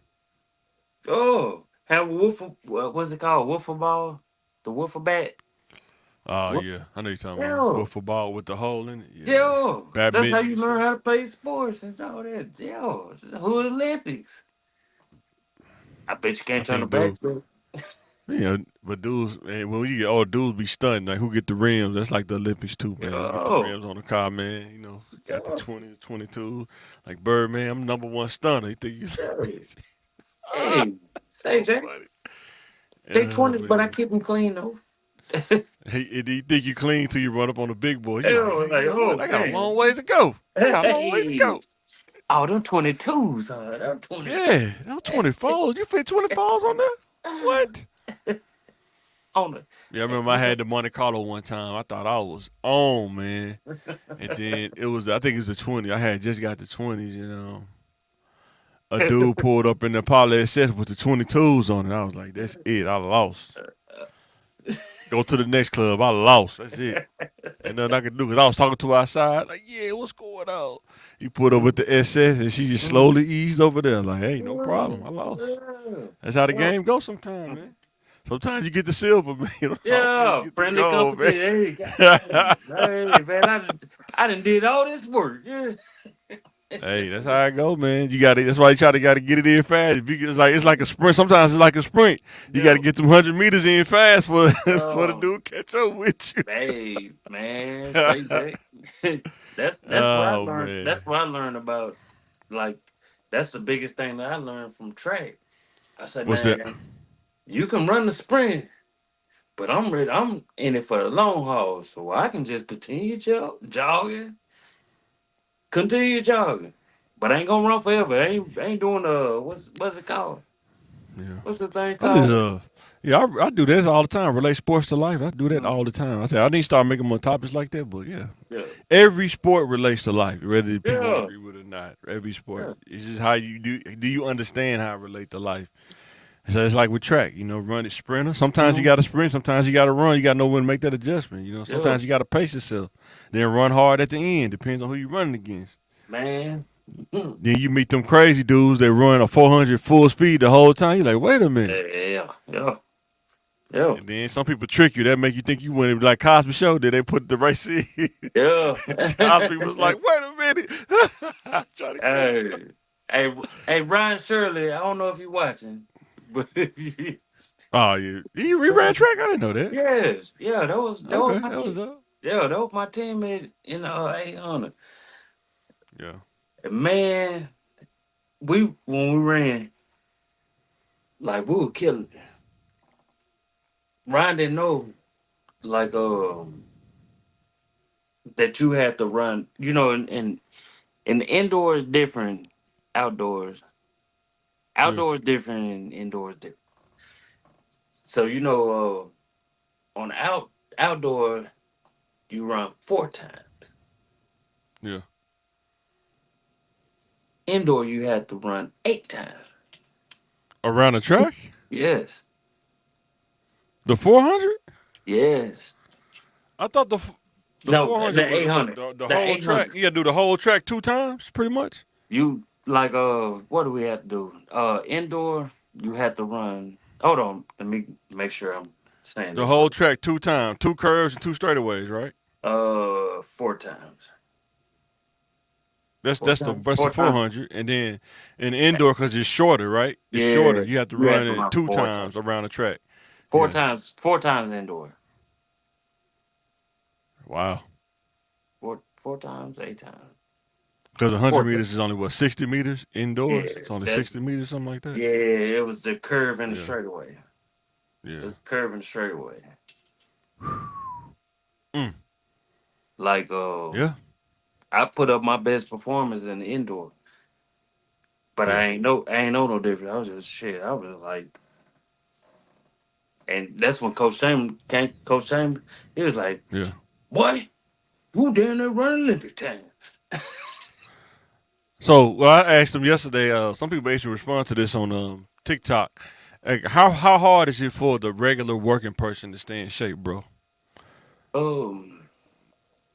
Speaker 2: have a wiffle. What was it called? Wiffle ball, the wiffle bat.
Speaker 1: Oh
Speaker 2: Wiffle.
Speaker 1: yeah, I know you're talking about
Speaker 2: Yo,
Speaker 1: wiffle ball with the hole in it. Yeah,
Speaker 2: that's how
Speaker 1: badminton
Speaker 2: you
Speaker 1: and
Speaker 2: learn
Speaker 1: stuff.
Speaker 2: how to play sports and all that. Yo, it's the Hood Olympics. I bet you
Speaker 1: I
Speaker 2: can't turn the
Speaker 1: think dude,
Speaker 2: backflip.
Speaker 1: you know, but dudes, man, when you get old, dudes be stunned like who get the rims. That's like the Olympics too, man. You get the
Speaker 2: Yo,
Speaker 1: rims on the car, man. You know, got the
Speaker 2: yo,
Speaker 1: 20, 22. Like Birdman, I'm number one stunner. You think you?
Speaker 2: yo.
Speaker 1: Ah,
Speaker 2: Hey, say
Speaker 1: so
Speaker 2: Jay,
Speaker 1: funny.
Speaker 2: they 20s, but I
Speaker 1: Man.
Speaker 2: keep them clean though.
Speaker 1: Hey, you think you clean till you run up on the big boy. You like,
Speaker 2: Yo,
Speaker 1: man, you
Speaker 2: like,
Speaker 1: know what?
Speaker 2: oh
Speaker 1: I got a long
Speaker 2: man.
Speaker 1: ways to go. I got a long ways to
Speaker 2: Hey,
Speaker 1: go.
Speaker 2: oh, them 22s, huh? Them 22.
Speaker 1: Yeah, them 24s. You fit 24s on there? What?
Speaker 2: On the,
Speaker 1: Yeah, I remember I
Speaker 2: you know,
Speaker 1: had the Monte Carlo one time. I thought I was on, man. And then I think it was the 20. I had just got the 20s, you know. A dude pulled up in the Parlay SS with the 22s on it. I was like, that's it. I lost. Go to the next club. I lost. That's it. Ain't nothing I could do because I was talking to her outside. Like, yeah, what's going on? He put up with the SS and she just slowly eased over there. Like, hey, no problem. I lost. That's how the game goes sometimes, man. Sometimes you get the silver, man. You don't always
Speaker 2: yeah,
Speaker 1: get the
Speaker 2: friendly
Speaker 1: gold, man.
Speaker 2: competition. Hey, goddamn. Hey, man, I done did all this work. Yeah.
Speaker 1: Hey, that's how it go, man. You got to. That's why you got to get it in fast. If you get, it's like a sprint. Sometimes it's like a sprint. You got to
Speaker 2: Yeah.
Speaker 1: get them 100 meters in fast for for the
Speaker 2: Oh,
Speaker 1: dude catch up with you.
Speaker 2: hey, man, say Jay. That's what I
Speaker 1: Oh
Speaker 2: learned.
Speaker 1: man,
Speaker 2: That's what I learned about. Like, that's the biggest thing that I learned from track. I said,
Speaker 1: what's that?
Speaker 2: man, you can run the sprint, but I'm ready. I'm in it for the long haul, so I can just continue jogging, continue jogging. But I ain't gonna run forever. I ain't doing what's it called?
Speaker 1: Yeah.
Speaker 2: What's the thing
Speaker 1: I just
Speaker 2: called?
Speaker 1: yeah, I do this all the time. Relate sports to life. I do that
Speaker 2: Mm,
Speaker 1: all the time. I say I need to start making more topics like that. But yeah,
Speaker 2: yeah,
Speaker 1: every sport relates to life, whether people
Speaker 2: yeah,
Speaker 1: agree with it or not. Every sport.
Speaker 2: yeah.
Speaker 1: It's just how you do. Do you understand how it relate to life? So it's like with track. You know, run it sprinter. Sometimes you
Speaker 2: Mhm,
Speaker 1: got to sprint. Sometimes you got to run. You got to know when to make that adjustment. You know,
Speaker 2: yeah,
Speaker 1: sometimes you got to pace yourself. Then run hard at the end. Depends on who you're running against.
Speaker 2: man. Mhm.
Speaker 1: Then you meet them crazy dudes that run a 400 full speed the whole time. You're like, wait a minute.
Speaker 2: Yeah, yeah, yeah,
Speaker 1: And then some people trick you. That make you think you went like Cosby Show. Did they put the race in?
Speaker 2: yeah.
Speaker 1: Cosby was like, wait a minute. Trying to catch up.
Speaker 2: Hey, hey, Ryan Shirley. I don't know if you're watching, but
Speaker 1: Oh, yeah. He ran track? I didn't know that.
Speaker 2: yes, yeah, that was
Speaker 1: Okay,
Speaker 2: my
Speaker 1: that was up.
Speaker 2: yeah, that was my teammate in the 800.
Speaker 1: Yeah.
Speaker 2: And man, we when we ran, like we were killing it. Ryan didn't know like that you had to run. You know, and indoors different, outdoors.
Speaker 1: Yeah.
Speaker 2: Outdoors different and indoors different. So on outdoor you run 4 times.
Speaker 1: Yeah.
Speaker 2: Indoor you had to run 8 times.
Speaker 1: Around the track?
Speaker 2: Yes,
Speaker 1: The 400?
Speaker 2: yes.
Speaker 1: I thought the
Speaker 2: No,
Speaker 1: 400
Speaker 2: the
Speaker 1: was
Speaker 2: eight
Speaker 1: what?
Speaker 2: hundred.
Speaker 1: The
Speaker 2: The
Speaker 1: whole
Speaker 2: eight
Speaker 1: track?
Speaker 2: hundred.
Speaker 1: You got to do the whole track 2 times, pretty much?
Speaker 2: You like what do we have to do? Indoor you had to run. Hold on, let me make sure I'm saying
Speaker 1: The
Speaker 2: this
Speaker 1: whole
Speaker 2: right.
Speaker 1: track 2 times. Two curves and two straightaways, right?
Speaker 2: 4 times.
Speaker 1: That's
Speaker 2: Four
Speaker 1: that's the
Speaker 2: times.
Speaker 1: that's the 400, and then in the indoor because it's shorter, right? It's shorter.
Speaker 2: Yeah,
Speaker 1: You have to
Speaker 2: you had
Speaker 1: run
Speaker 2: to
Speaker 1: it
Speaker 2: run
Speaker 1: two
Speaker 2: 4 times.
Speaker 1: times around the track.
Speaker 2: Four
Speaker 1: Yeah.
Speaker 2: times. 4 times indoor.
Speaker 1: Wow.
Speaker 2: four times, 8 times.
Speaker 1: Because 100
Speaker 2: Four
Speaker 1: meters
Speaker 2: times.
Speaker 1: is only what 60 meters indoors.
Speaker 2: Yeah,
Speaker 1: It's only
Speaker 2: that
Speaker 1: 60 meters, something like that.
Speaker 2: yeah, it was the curve and the
Speaker 1: Yeah,
Speaker 2: straightaway. It
Speaker 1: yeah,
Speaker 2: was curve and straightaway.
Speaker 1: mm,
Speaker 2: Like
Speaker 1: yeah,
Speaker 2: I put up my best performance in the indoor, but
Speaker 1: yeah,
Speaker 2: I ain't know no different. I was just shit. I was like, and that's when Coach Chambers came. Coach Chambers, he was like,
Speaker 1: yeah.
Speaker 2: "Boy, who down there running Olympic time?"
Speaker 1: So, well, I asked him yesterday. Some people actually respond to this on TikTok. Like, how hard is it for the regular working person to stay in shape, bro?
Speaker 2: Um,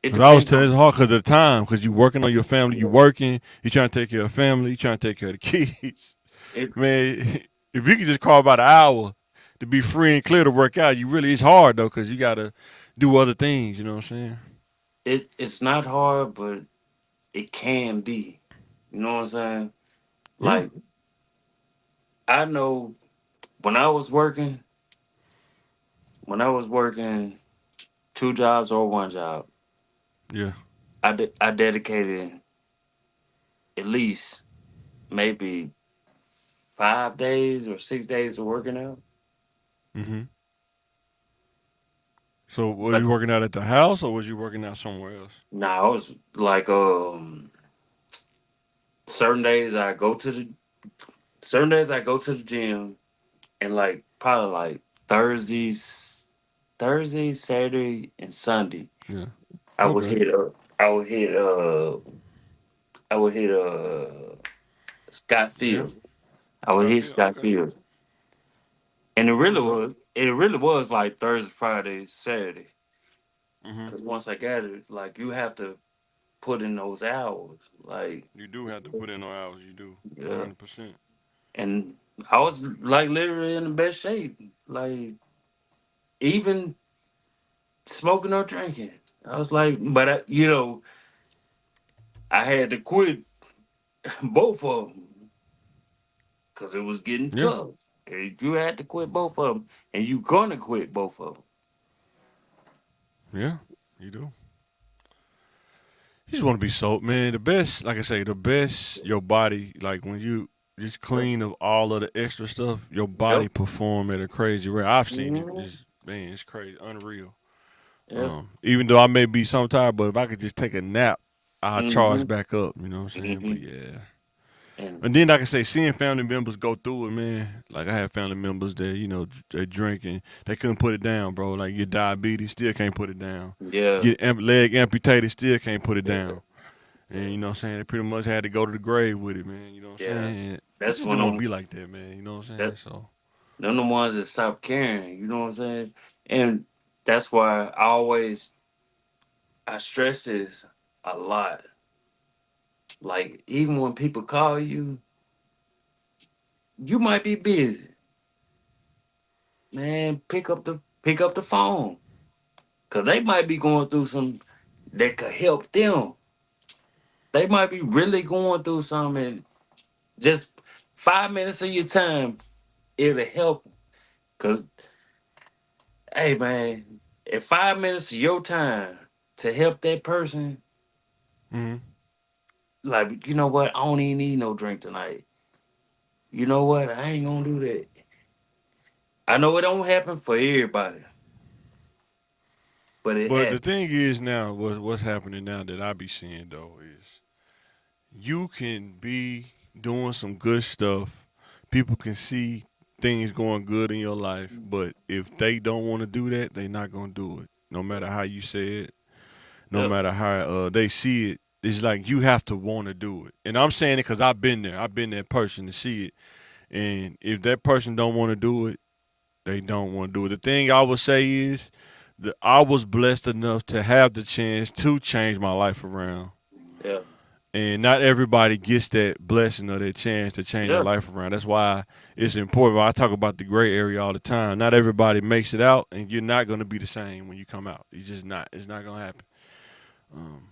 Speaker 2: it
Speaker 1: Because I was
Speaker 2: depends
Speaker 1: telling
Speaker 2: on.
Speaker 1: it's hard because of the time. Because you working on your family, you working, you trying to take care of family, you trying to take care of the kids.
Speaker 2: It
Speaker 1: Man, if you could just call about an hour to be free and clear to work out, you really it's hard though because you gotta do other things. You know what I'm saying?
Speaker 2: it's not hard, but it can be. You know what I'm saying?
Speaker 1: Yeah,
Speaker 2: Like I know when I was working, when I was working two jobs or one job,
Speaker 1: yeah.
Speaker 2: I dedicated at least maybe 5 days or 6 days of working out.
Speaker 1: hmm So, were
Speaker 2: But
Speaker 1: you working out at the house or was you working out somewhere else?
Speaker 2: nah, I was like certain days I go to the certain days I go to the gym and like probably like Thursday, Saturday, and Sunday.
Speaker 1: Yeah.
Speaker 2: I would
Speaker 1: Okay.
Speaker 2: hit I would hit I would hit Scott
Speaker 1: Yeah.
Speaker 2: Field. I would hit
Speaker 1: Scottfield.
Speaker 2: Scott
Speaker 1: Okay.
Speaker 2: Field. And
Speaker 1: Okay.
Speaker 2: it really was like Thursday, Friday, Saturday.
Speaker 1: hmm
Speaker 2: Cause once I got it, like you have to put in those hours. Like
Speaker 1: You do have to put in no hours. You do.
Speaker 2: yeah.
Speaker 1: 100%.
Speaker 2: And I was like literally in the best shape. Like even smoking or drinking. I was like, but I had to quit both of them because it was getting
Speaker 1: Yeah.
Speaker 2: tough. And you had to quit both of them, and you gonna quit both of them.
Speaker 1: Yeah. You do. You just want to be soap, man. The best, like I say, the best. Your body, like when you just
Speaker 2: Yep.
Speaker 1: clean of all of the extra stuff, your body
Speaker 2: Yep.
Speaker 1: perform at a crazy rate. I've seen it.
Speaker 2: Hmm.
Speaker 1: It's man, it's crazy, unreal.
Speaker 2: Yep.
Speaker 1: Even though I may be some tired, but if I could just take a nap, I'll charge
Speaker 2: Hmm.
Speaker 1: back up. You know what I'm saying? But
Speaker 2: Hmm.
Speaker 1: yeah.
Speaker 2: And
Speaker 1: And then, like I say, seeing family members go through it, man. Like I have family members that they drinking, they couldn't put it down, bro. Like your diabetes, still can't put it down.
Speaker 2: yeah,
Speaker 1: Get leg amputated, still can't put it
Speaker 2: yeah,
Speaker 1: down. And
Speaker 2: yeah,
Speaker 1: you know what I'm saying? They pretty much had to go to the grave with it, man. You know what I'm
Speaker 2: yeah.
Speaker 1: saying? And it
Speaker 2: That's
Speaker 1: just
Speaker 2: one
Speaker 1: don't
Speaker 2: of
Speaker 1: be like that, man. You know what I'm saying?
Speaker 2: that.
Speaker 1: So
Speaker 2: None of the ones that stop caring. You know what I'm saying? And that's why I stress this a lot. Like even when people call you, you might be busy. Man, pick up the phone. Cause they might be going through some that could help them. They might be really going through something and just 5 minutes of your time, it'll help. Cause hey man, if 5 minutes of your time to help that person,
Speaker 1: hmm
Speaker 2: like, you know what, I don't even need no drink tonight. You know what? I ain't gonna do that. I know it don't happen for everybody, but it
Speaker 1: But the
Speaker 2: happens.
Speaker 1: thing is now, what's happening now that I be seeing though is you can be doing some good stuff. People can see things going good in your life, but if they don't want to do that, they not gonna do it. No matter how you say it, no
Speaker 2: Yep.
Speaker 1: matter how they see it, it's like you have to want to do it. And I'm saying it because I've been there. I've been that person to see it. And if that person don't want to do it, they don't want to do it. The thing I would say is that I was blessed enough to have the chance to change my life around.
Speaker 2: Yeah.
Speaker 1: And not everybody gets that blessing or that chance to change their
Speaker 2: Yeah.
Speaker 1: life around. That's why it's important. I talk about the gray area all the time. Not everybody makes it out, and you're not going to be the same when you come out. You're just not. It's not going to happen. Um,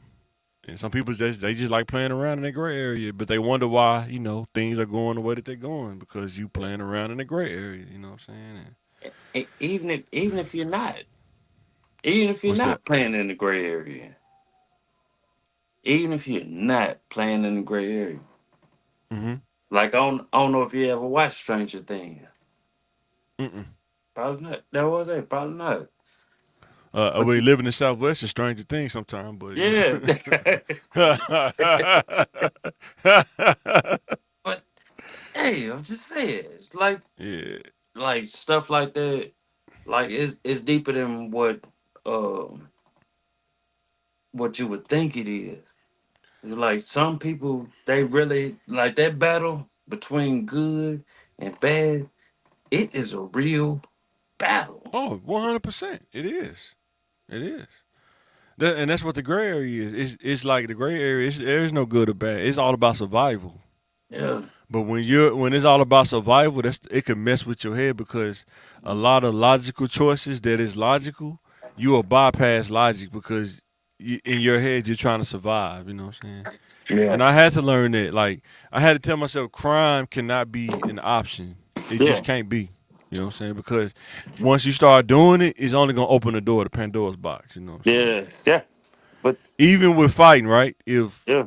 Speaker 1: and some people just like playing around in the gray area, but they wonder why things are going the way that they're going because you playing around in the gray area. You know what I'm saying? And
Speaker 2: Even if you're
Speaker 1: what's that?
Speaker 2: not playing in the gray area, even if you're not playing in the gray area.
Speaker 1: Mm-hmm.
Speaker 2: Like I don't know if you ever watched Stranger Things.
Speaker 1: Mm-mm.
Speaker 2: Probably not. That was it. Probably not. But
Speaker 1: We live in the Southwest, it's Stranger Things sometimes, but you
Speaker 2: yeah,
Speaker 1: know.
Speaker 2: but hey, I'm just saying, it's
Speaker 1: Yeah.
Speaker 2: like stuff like that. Like it's deeper than what you would think it is. It's like some people they really like that battle between good and bad. It is a real battle.
Speaker 1: Oh, 100%. It is. It is. And that's what the gray area is. It's like the gray area. There's no good or bad. It's all about survival.
Speaker 2: Yeah.
Speaker 1: But when it's all about survival, it can mess with your head because a lot of logical choices that is logical, you will bypass logic because in your head you're trying to survive. You know what I'm saying?
Speaker 2: Yeah.
Speaker 1: And I had to learn that. Like I had to tell myself, crime cannot be an option. It just
Speaker 2: Yeah.
Speaker 1: can't be. You know what I'm saying? Because once you start doing it, it's only gonna open the door to Pandora's box. You know what I'm saying?
Speaker 2: Yeah. Yeah. But
Speaker 1: Even with fighting, right? If
Speaker 2: yeah.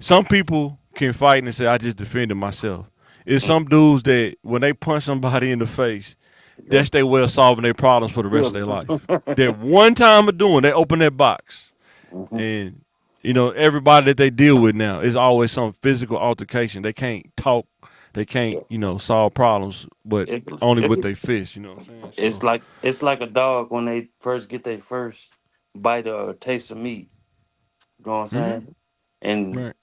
Speaker 1: some people can fight and say, I just defended myself. It's
Speaker 2: Mm.
Speaker 1: some dudes that when they punch somebody in the face,
Speaker 2: Yeah.
Speaker 1: that's their way of solving their problems for the rest
Speaker 2: Yeah.
Speaker 1: of their life. That one time of doing, they open that box.
Speaker 2: Mhm.
Speaker 1: And, everybody that they deal with now is always some physical altercation. They can't talk. They can't,
Speaker 2: Yeah.
Speaker 1: solve problems, but only with
Speaker 2: It,
Speaker 1: their fists, you know what I'm saying?
Speaker 2: it's
Speaker 1: So,
Speaker 2: like a dog when they first get their first bite or taste of meat. You know what I'm
Speaker 1: mm-hmm,
Speaker 2: saying? And
Speaker 1: right.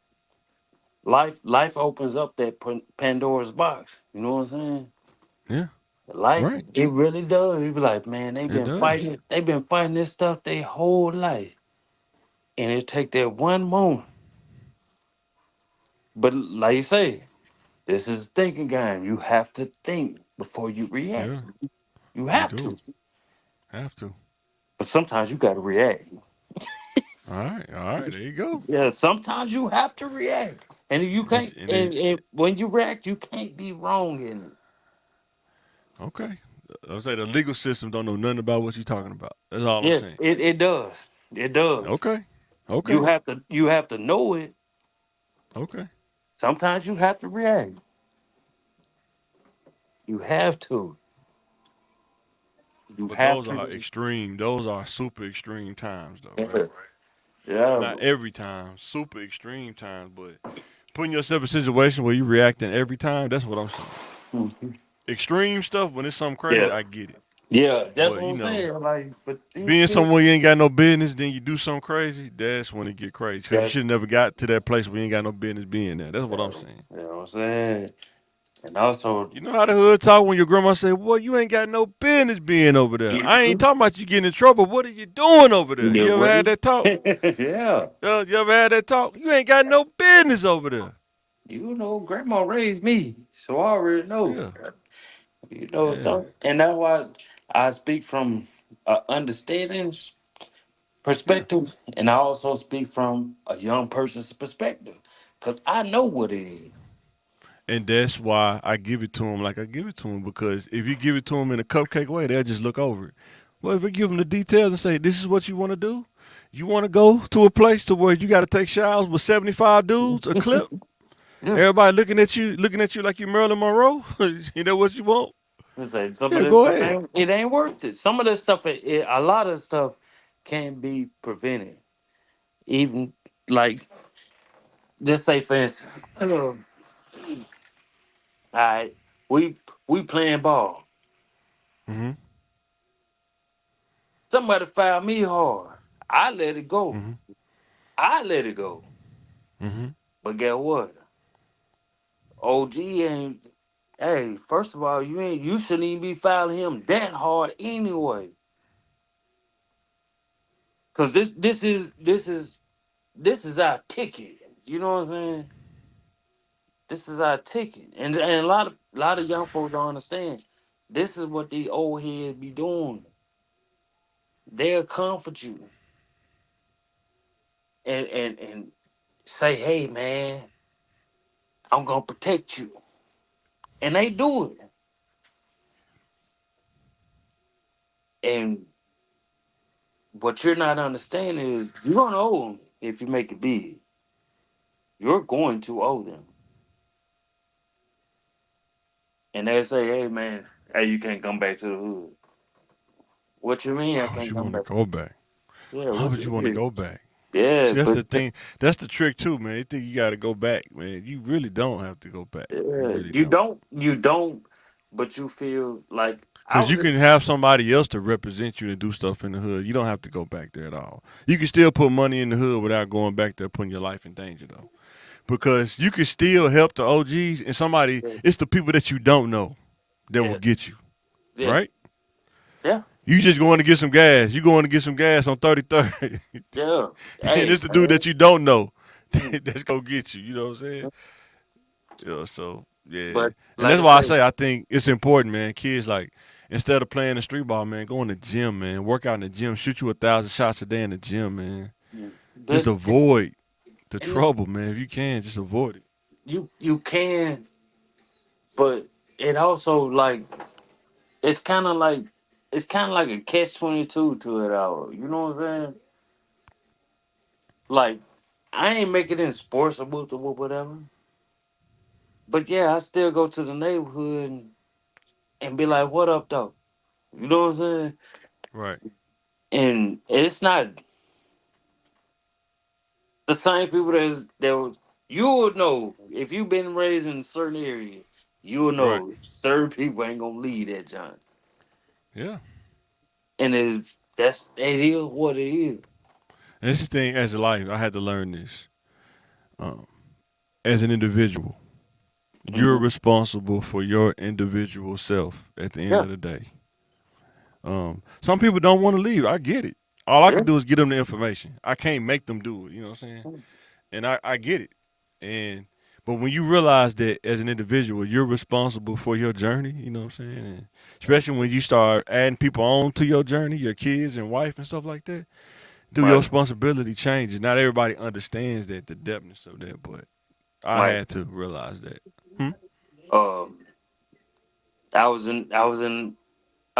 Speaker 2: life opens up that Pandora's box. You know what I'm saying?
Speaker 1: Yeah,
Speaker 2: Life,
Speaker 1: right.
Speaker 2: it really does. You be like, man,
Speaker 1: It does.
Speaker 2: they've been fighting this stuff their whole life, and it take that one moment. But like you say, this is a thinking game. You have to think before you react.
Speaker 1: Yeah,
Speaker 2: You
Speaker 1: you
Speaker 2: have
Speaker 1: do.
Speaker 2: to,
Speaker 1: Have to.
Speaker 2: but sometimes you got to react.
Speaker 1: All right, all right. There you go.
Speaker 2: Yeah, sometimes you have to react, and if you can't.
Speaker 1: And then,
Speaker 2: And when you react, you can't be wrong in it.
Speaker 1: okay. I was say the legal system don't know nothing about what you're talking about. That's all I'm
Speaker 2: Yes,
Speaker 1: saying.
Speaker 2: it does. It does.
Speaker 1: Okay. Okay.
Speaker 2: You have to know it.
Speaker 1: Okay.
Speaker 2: Sometimes you have to react. You have to. You
Speaker 1: But
Speaker 2: have
Speaker 1: those are
Speaker 2: to.
Speaker 1: extreme. Those are super extreme times, though, right?
Speaker 2: Yeah. Yeah.
Speaker 1: Not every time, super extreme times, but putting yourself in a situation where you reacting every time, that's what I'm saying.
Speaker 2: Mhm.
Speaker 1: Extreme stuff, when it's something crazy,
Speaker 2: Yeah.
Speaker 1: I get it.
Speaker 2: Yeah. That's
Speaker 1: But,
Speaker 2: what I'm saying. Like, but these
Speaker 1: being
Speaker 2: kids.
Speaker 1: somewhere you ain't got no business, then you do something crazy, that's when it get crazy. Because you
Speaker 2: That.
Speaker 1: should have never got to that place where you ain't got no business being there. That's what I'm
Speaker 2: Yeah.
Speaker 1: saying.
Speaker 2: You know what I'm saying? And also,
Speaker 1: You know how the hood talk when your grandma say, "Boy, you ain't got no business being over there." I ain't talking about you getting in trouble. What are you doing over there?
Speaker 2: yeah,
Speaker 1: You ever had
Speaker 2: what?
Speaker 1: that talk?
Speaker 2: Yeah.
Speaker 1: You ever had that talk? You ain't got no business over there.
Speaker 2: You know, grandma raised me, so I already know.
Speaker 1: Yeah,
Speaker 2: You know,
Speaker 1: yeah,
Speaker 2: so and that's why I speak from understanding
Speaker 1: yeah.
Speaker 2: perspective, and I also speak from a young person's perspective, cause I know what it is.
Speaker 1: And that's why I give it to them like I give it to them because if you give it to them in a cupcake way, they'll just look over it. Well, if you give them the details and say, "This is what you want to do," you want to go to a place to where you got to take showers with 75 dudes, a clip.
Speaker 2: Yeah,
Speaker 1: Everybody looking at you like you Marilyn Monroe. You know what you want?
Speaker 2: it's like some of
Speaker 1: Yeah,
Speaker 2: this
Speaker 1: go
Speaker 2: stuff
Speaker 1: ahead.
Speaker 2: ain't worth it. Some of this stuff, a lot of stuff can be prevented. Even like, just say for instance, all right, we playing ball.
Speaker 1: Mm-hmm.
Speaker 2: Somebody fouled me hard. I let it go.
Speaker 1: Mm-hmm.
Speaker 2: I let it go.
Speaker 1: Mm-hmm.
Speaker 2: But guess what? OG ain't. Hey, first of all, you shouldn't even be fouling him that hard anyway. Cause this is our ticket. You know what I'm saying? This is our ticket. And a lot of young folks don't understand. This is what the old heads be doing. They'll comfort you and say, hey man, I'm gonna protect you. And they do it. And what you're not understanding is you're gonna owe them. if you make it big, you're going to owe them. And they say, hey man, hey, you can't come back to the hood. What you mean I
Speaker 1: Why would
Speaker 2: can't
Speaker 1: you
Speaker 2: come
Speaker 1: want to
Speaker 2: back?
Speaker 1: go back?
Speaker 2: Yeah,
Speaker 1: Why
Speaker 2: what
Speaker 1: would you want to
Speaker 2: you
Speaker 1: go back?
Speaker 2: yeah,
Speaker 1: See, that's
Speaker 2: but
Speaker 1: the thing. That's the trick too, man. They think you got to go back, man. You really don't have to go back. You
Speaker 2: yeah,
Speaker 1: really don't.
Speaker 2: you don't, but you feel like I
Speaker 1: Cause
Speaker 2: was
Speaker 1: you
Speaker 2: in
Speaker 1: can have somebody else to represent you and do stuff in the hood. You don't have to go back there at all. You can still put money in the hood without going back there, putting your life in danger though. Because you can still help the OGs and somebody.
Speaker 2: yeah,
Speaker 1: It's the people that you don't know that will
Speaker 2: yeah,
Speaker 1: get you
Speaker 2: yeah,
Speaker 1: right.
Speaker 2: yeah,
Speaker 1: You just going to get some gas. You going to get some gas on 33rd,
Speaker 2: yeah.
Speaker 1: and
Speaker 2: Hey
Speaker 1: it's the dude
Speaker 2: man,
Speaker 1: that you don't know
Speaker 2: mm,
Speaker 1: that's gonna get you. You know what I'm saying? So yeah,
Speaker 2: but
Speaker 1: and
Speaker 2: like
Speaker 1: that's
Speaker 2: I
Speaker 1: why I
Speaker 2: said,
Speaker 1: say I think it's important, man. Kids like instead of playing the street ball, man, go in the gym, man. Work out in the gym. Shoot you 1,000 shots a day in the gym, man. Just
Speaker 2: but
Speaker 1: avoid the
Speaker 2: and
Speaker 1: trouble, man. If you can, just avoid it.
Speaker 2: you can, but it also like it's kind of like a catch 22 to it all. You know what I'm saying? Like I ain't make it in sports or whatever, but yeah, I still go to the neighborhood and be like, "What up, though?" You know what I'm saying?
Speaker 1: Right,
Speaker 2: And it's not the same people you would know if you've been raised in a certain area. You will
Speaker 1: right.
Speaker 2: know certain people ain't gonna leave that John,
Speaker 1: Yeah.
Speaker 2: and it is what it is.
Speaker 1: And this is the thing as a life, I had to learn this. Um, as an individual, you're
Speaker 2: Hmm.
Speaker 1: responsible for your individual self at the end
Speaker 2: Yeah,
Speaker 1: of the day. Some people don't want to leave. I get it. All I
Speaker 2: yeah,
Speaker 1: can do is get them the information. I can't make them do it. You know what I'm saying? And I get it. And but when you realize that as an individual, you're responsible for your journey. You know what I'm saying? And especially when you start adding people on to your journey, your kids and wife and stuff like that, dude, your
Speaker 2: right,
Speaker 1: responsibility changes. Not everybody understands that the depthness of that, but I
Speaker 2: right.
Speaker 1: had to realize that. Hmm?
Speaker 2: Um, I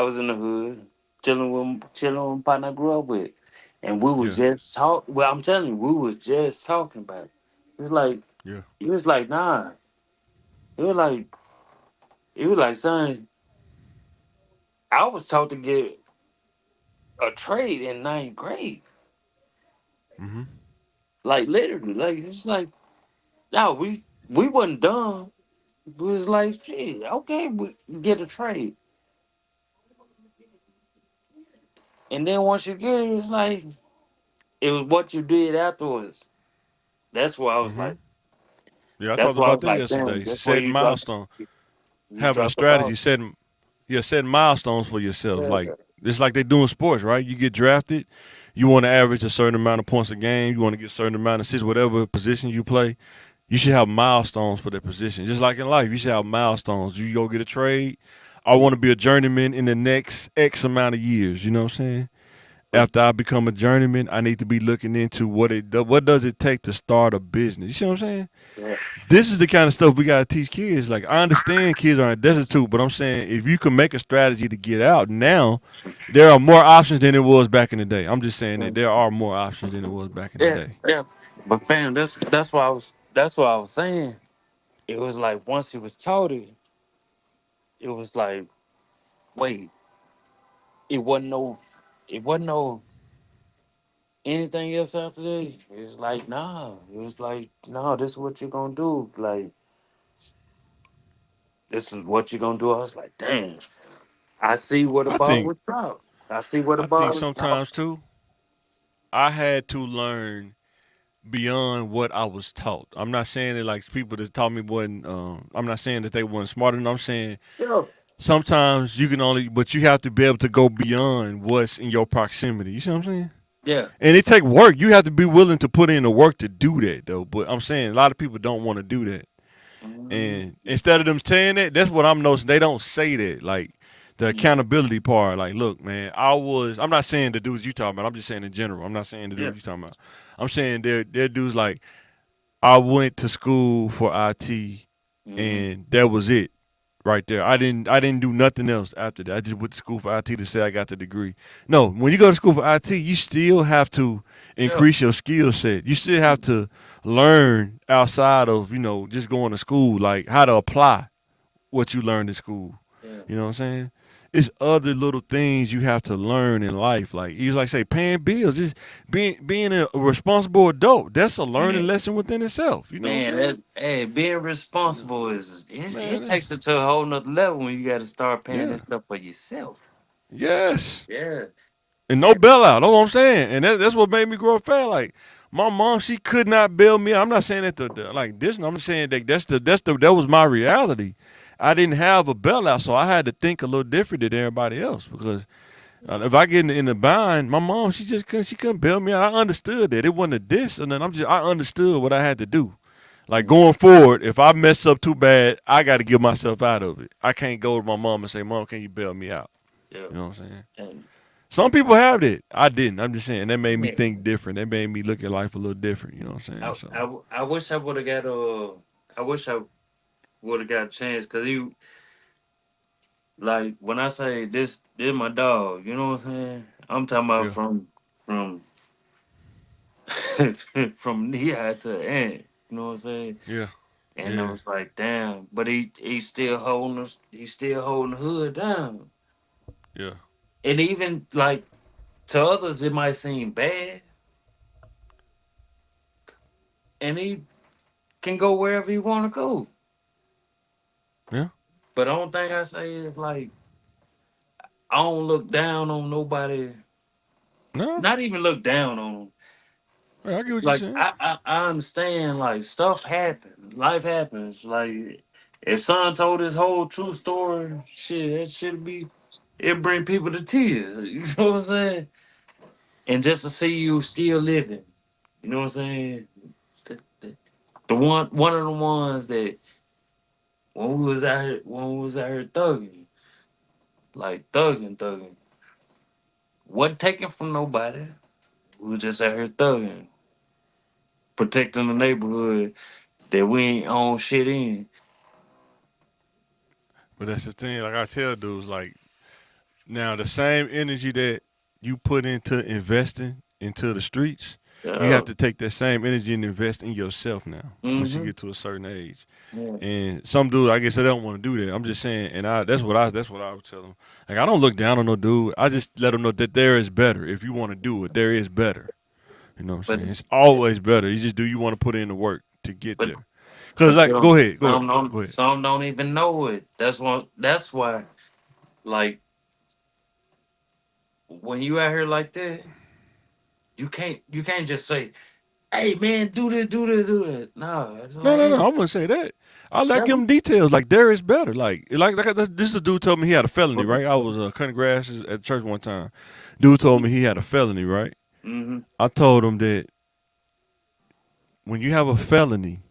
Speaker 2: was in the hood, chilling with partner I grew up with, and we was
Speaker 1: Yeah,
Speaker 2: just talk. Well, I'm telling you, we was just talking about it. It was like
Speaker 1: yeah.
Speaker 2: it was like nah. It was like son. I was taught to get a trade in ninth grade,
Speaker 1: Mm-hmm.
Speaker 2: like literally, like it's like no, we wasn't dumb. We was like shit. Okay, we get a trade, and then once you get it, it's like it was what you did afterwards. That's why I was
Speaker 1: Mm-hmm.
Speaker 2: like.
Speaker 1: Yeah, I
Speaker 2: That's
Speaker 1: talked
Speaker 2: why I
Speaker 1: about
Speaker 2: was
Speaker 1: that
Speaker 2: like, damn.
Speaker 1: yesterday.
Speaker 2: That's where
Speaker 1: Setting
Speaker 2: you drop.
Speaker 1: milestone,
Speaker 2: You
Speaker 1: having a
Speaker 2: drop the ball.
Speaker 1: strategy, setting milestones for yourself.
Speaker 2: Yeah,
Speaker 1: Like it's like they do in sports, right? You get drafted, you want to average a certain amount of points a game, you want to get a certain amount of assists, whatever position you play. You should have milestones for that position. Just like in life, you should have milestones. You go get a trade. I want to be a journeyman in the next X amount of years. You know what I'm saying?
Speaker 2: but
Speaker 1: After I become a journeyman, I need to be looking into what does it take to start a business. You see what I'm saying?
Speaker 2: yeah,
Speaker 1: This is the kind of stuff we gotta teach kids. Like I understand kids are destitute, but I'm saying if you can make a strategy to get out now, there are more options than it was back in the day. I'm just saying that there are more options than it was back in the
Speaker 2: yeah,
Speaker 1: day.
Speaker 2: yeah. But fam, that's why I was saying. It was like once he was taught it, it was like, wait, it wasn't no, it wasn't no anything else after that. It's like, nah. It was like, nah, this is what you're gonna do. Like, this is what you're gonna do. I was like, damn. I see where the
Speaker 1: I
Speaker 2: ball
Speaker 1: think
Speaker 2: was dropped. I see where the
Speaker 1: I think
Speaker 2: ball was dropped.
Speaker 1: sometimes too, I had to learn beyond what I was taught. I'm not saying that like people that taught me wasn't. I'm not saying that they weren't smart enough. I'm saying
Speaker 2: Yeah,
Speaker 1: sometimes you can only, but you have to be able to go beyond what's in your proximity. You see what I'm saying?
Speaker 2: yeah.
Speaker 1: And it take work. You have to be willing to put in the work to do that, though. But I'm saying a lot of people don't want to do that.
Speaker 2: Mhm.
Speaker 1: And instead of them saying that, that's what I'm noticing. They don't say that. Like the
Speaker 2: Mhm.
Speaker 1: accountability part. Like, look, man, I'm not saying the dudes you talking about. I'm just saying in general. I'm not saying the
Speaker 2: Yeah.
Speaker 1: dudes you talking about. I'm saying they're dudes like I went to school for IT,
Speaker 2: Hmm.
Speaker 1: and that was it, right there. I didn't do nothing else after that. I just went to school for IT to say I got the degree. No, when you go to school for IT, you still have to
Speaker 2: Yeah,
Speaker 1: increase your skill set. You still have to learn outside of just going to school, like how to apply what you learned in school.
Speaker 2: yeah,
Speaker 1: You know what I'm saying? It's other little things you have to learn in life. Like you like say paying bills, just being a responsible adult. That's a learning
Speaker 2: man,
Speaker 1: lesson within itself. You know what I'm
Speaker 2: man.
Speaker 1: saying?
Speaker 2: That hey, being responsible is it
Speaker 1: Man,
Speaker 2: takes it to a whole nother level when you got to start paying
Speaker 1: yeah.
Speaker 2: that stuff for yourself.
Speaker 1: Yes.
Speaker 2: Yeah,
Speaker 1: And no
Speaker 2: and
Speaker 1: bailout. That's what I'm saying. And that's what made me grow up fat. Like my mom, she could not bail me out. I'm not saying that like this. I'm saying that that was my reality. I didn't have a bailout, so I had to think a little different than everybody else because if I get in the bind, my mom she couldn't bail me out. I understood that it wasn't a diss, and then I understood what I had to do. Like going forward, if I mess up too bad, I got to get myself out of it. I can't go to my mom and say, "Mom, can you bail me out?"
Speaker 2: yeah,
Speaker 1: You know what I'm saying?
Speaker 2: and
Speaker 1: Some people have it. I didn't. I'm just saying that made me think
Speaker 2: man,
Speaker 1: different. That made me look at life a little different. You know what I'm saying? So
Speaker 2: I wish I would have got I wish I would have got a chance because he like when I say this my dog, you know what I'm saying? I'm talking about
Speaker 1: yeah,
Speaker 2: from from knee high to end. You know what I'm saying?
Speaker 1: yeah,
Speaker 2: And I
Speaker 1: yeah,
Speaker 2: was like, damn, but he's still holding us. He's still holding the hood down.
Speaker 1: yeah.
Speaker 2: And even like to others, it might seem bad, and he can go wherever he want to go.
Speaker 1: Yeah.
Speaker 2: But the only thing I say is like I don't look down on nobody.
Speaker 1: No,
Speaker 2: Not even look down on them.
Speaker 1: I get what you're
Speaker 2: Like
Speaker 1: saying.
Speaker 2: I understand. Like stuff happens. Life happens. Like if son told his whole true story, shit, that should be. It bring people to tears. You know what I'm saying? And just to see you still living, you know what I'm saying? The one of the ones that when we was out here thugging, like thugging, wasn't taken from nobody. We was just out here thugging, protecting the neighborhood that we ain't own shit in.
Speaker 1: But that's the thing. Like I tell dudes, like now the same energy that you put into investing into the streets, you have
Speaker 2: Yeah.
Speaker 1: to take that same energy and invest in yourself now. Once you
Speaker 2: Mm-hmm.
Speaker 1: get to a certain age,
Speaker 2: Yeah.
Speaker 1: and some dudes, I guess they don't want to do that. I'm just saying, and that's what I would tell them. Like I don't look down on no dude. I just let them know that there is better. If you want to do it, there is better. You know what I'm
Speaker 2: But
Speaker 1: saying? It's always better. You just do you want to put in the work to get
Speaker 2: but
Speaker 1: there. Cause
Speaker 2: but
Speaker 1: like, go ahead, go ahead, go ahead.
Speaker 2: some don't even know it. That's why like when you out here like that, you can't just say, "Hey man, do this, do this, do that." No, it's
Speaker 1: No,
Speaker 2: like,
Speaker 1: no,
Speaker 2: hey,
Speaker 1: no. I wouldn't say that. I like
Speaker 2: tell
Speaker 1: give them
Speaker 2: them.
Speaker 1: details. Like there is better. This is a dude told me he had a felony. Right. I was cutting grass at church one time. Dude told me he had a felony. Right.
Speaker 2: Mm-hmm.
Speaker 1: I told him that when you have a felony,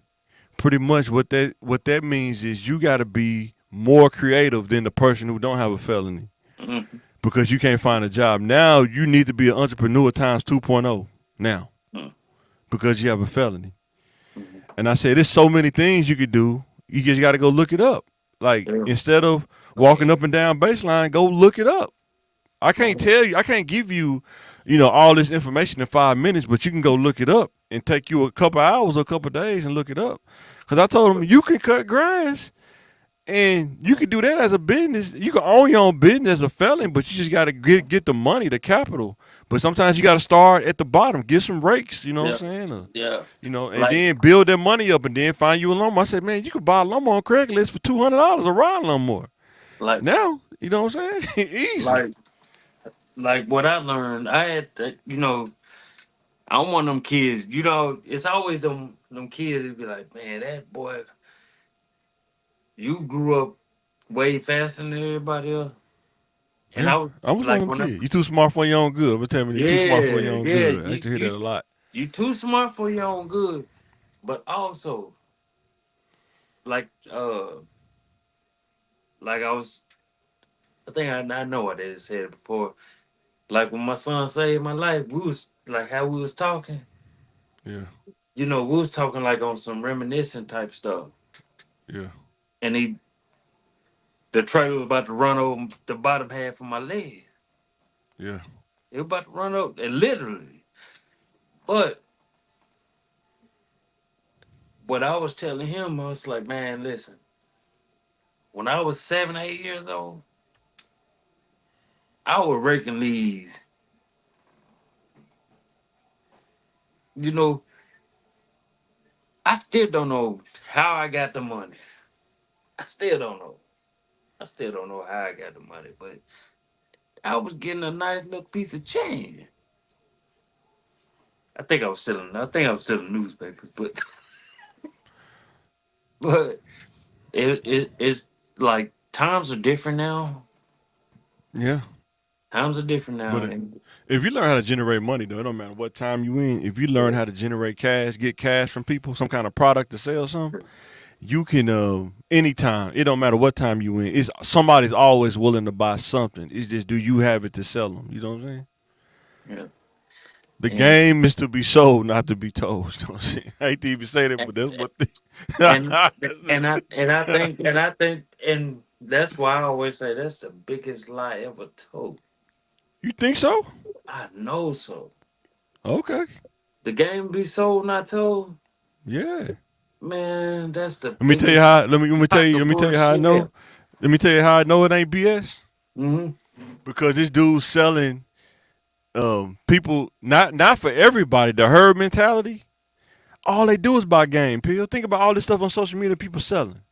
Speaker 1: pretty much what that means is you got to be more creative than the person who don't have a felony
Speaker 2: Mm-hmm.
Speaker 1: because you can't find a job. Now you need to be an entrepreneur times 2.0 now because you have a felony.
Speaker 2: Mm-hmm.
Speaker 1: And I said, there's so many things you could do. You just got to go look it up. Like
Speaker 2: Yeah.
Speaker 1: instead of walking
Speaker 2: Like,
Speaker 1: up and down baseline, go look it up. I can't
Speaker 2: like,
Speaker 1: tell you. I can't give you, all this information in 5 minutes, but you can go look it up and take you a couple hours or a couple days and look it up. Because I told him you can cut grass and you can do that as a business. You can own your own business as a felon, but you just got to get the money, the capital. But sometimes you got to start at the bottom, get some rakes. You know what
Speaker 2: yeah,
Speaker 1: I'm saying?
Speaker 2: yeah.
Speaker 1: And
Speaker 2: Like,
Speaker 1: then build that money up, and then find you a lawnmower. I said, man, you could buy a lawnmower on Craigslist for $200 a ride lawnmower.
Speaker 2: like,
Speaker 1: Now, you know what I'm saying? Easy.
Speaker 2: like, like what I learned, I had, I'm one of them kids. It's always them kids that be like, man, that boy, you grew up way faster than everybody else. And
Speaker 1: Yeah,
Speaker 2: I was
Speaker 1: I was one
Speaker 2: like,
Speaker 1: of them
Speaker 2: when I,
Speaker 1: kids. You too smart for your own good. But tell me, you too smart for
Speaker 2: yeah,
Speaker 1: your own
Speaker 2: yeah,
Speaker 1: good. I used to hear that a lot.
Speaker 2: you too smart for your own good, but also like like I think I know I did said it before. Like when my son saved my life, we was like how we was talking.
Speaker 1: Yeah,
Speaker 2: We was talking like on some reminiscent type stuff,
Speaker 1: yeah,
Speaker 2: and The trailer was about to run over the bottom half of my leg.
Speaker 1: Yeah.
Speaker 2: It was about to run over, and literally. But what I was telling him, I was like, man, listen. When I was 7, 8 years old, I was raking leaves. You know, I still don't know how I got the money. I still don't know. I still don't know how I got the money, but I was getting a nice little piece of change. I think I was selling newspapers, but but it's like times are different now.
Speaker 1: Yeah.
Speaker 2: Times are different now,
Speaker 1: But
Speaker 2: and
Speaker 1: if you learn how to generate money, though, it don't matter what time you in. If you learn how to generate cash, get cash from people, some kind of product to sell, something, you can anytime. It don't matter what time you in. It's somebody's always willing to buy something. It's just do you have it to sell them? You know what I'm saying?
Speaker 2: yeah,
Speaker 1: The
Speaker 2: and
Speaker 1: game is to be sold, not to be told. You know what I'm saying? I hate to even say that, but that's what.
Speaker 2: and
Speaker 1: That's
Speaker 2: and that's why I always say that's the biggest lie ever told.
Speaker 1: you think so?
Speaker 2: I know so.
Speaker 1: Okay.
Speaker 2: The game be sold, not told.
Speaker 1: Yeah.
Speaker 2: Man, that's the
Speaker 1: Let me tell you
Speaker 2: biggest
Speaker 1: how.
Speaker 2: pile
Speaker 1: Let
Speaker 2: of
Speaker 1: me tell you how I
Speaker 2: bullshit
Speaker 1: know.
Speaker 2: ever.
Speaker 1: Let me tell you how I know it ain't BS.
Speaker 2: Mm-hmm.
Speaker 1: Because this dude's selling people not for everybody. The herd mentality. All they do is buy game. People think about all this stuff on social media. People selling.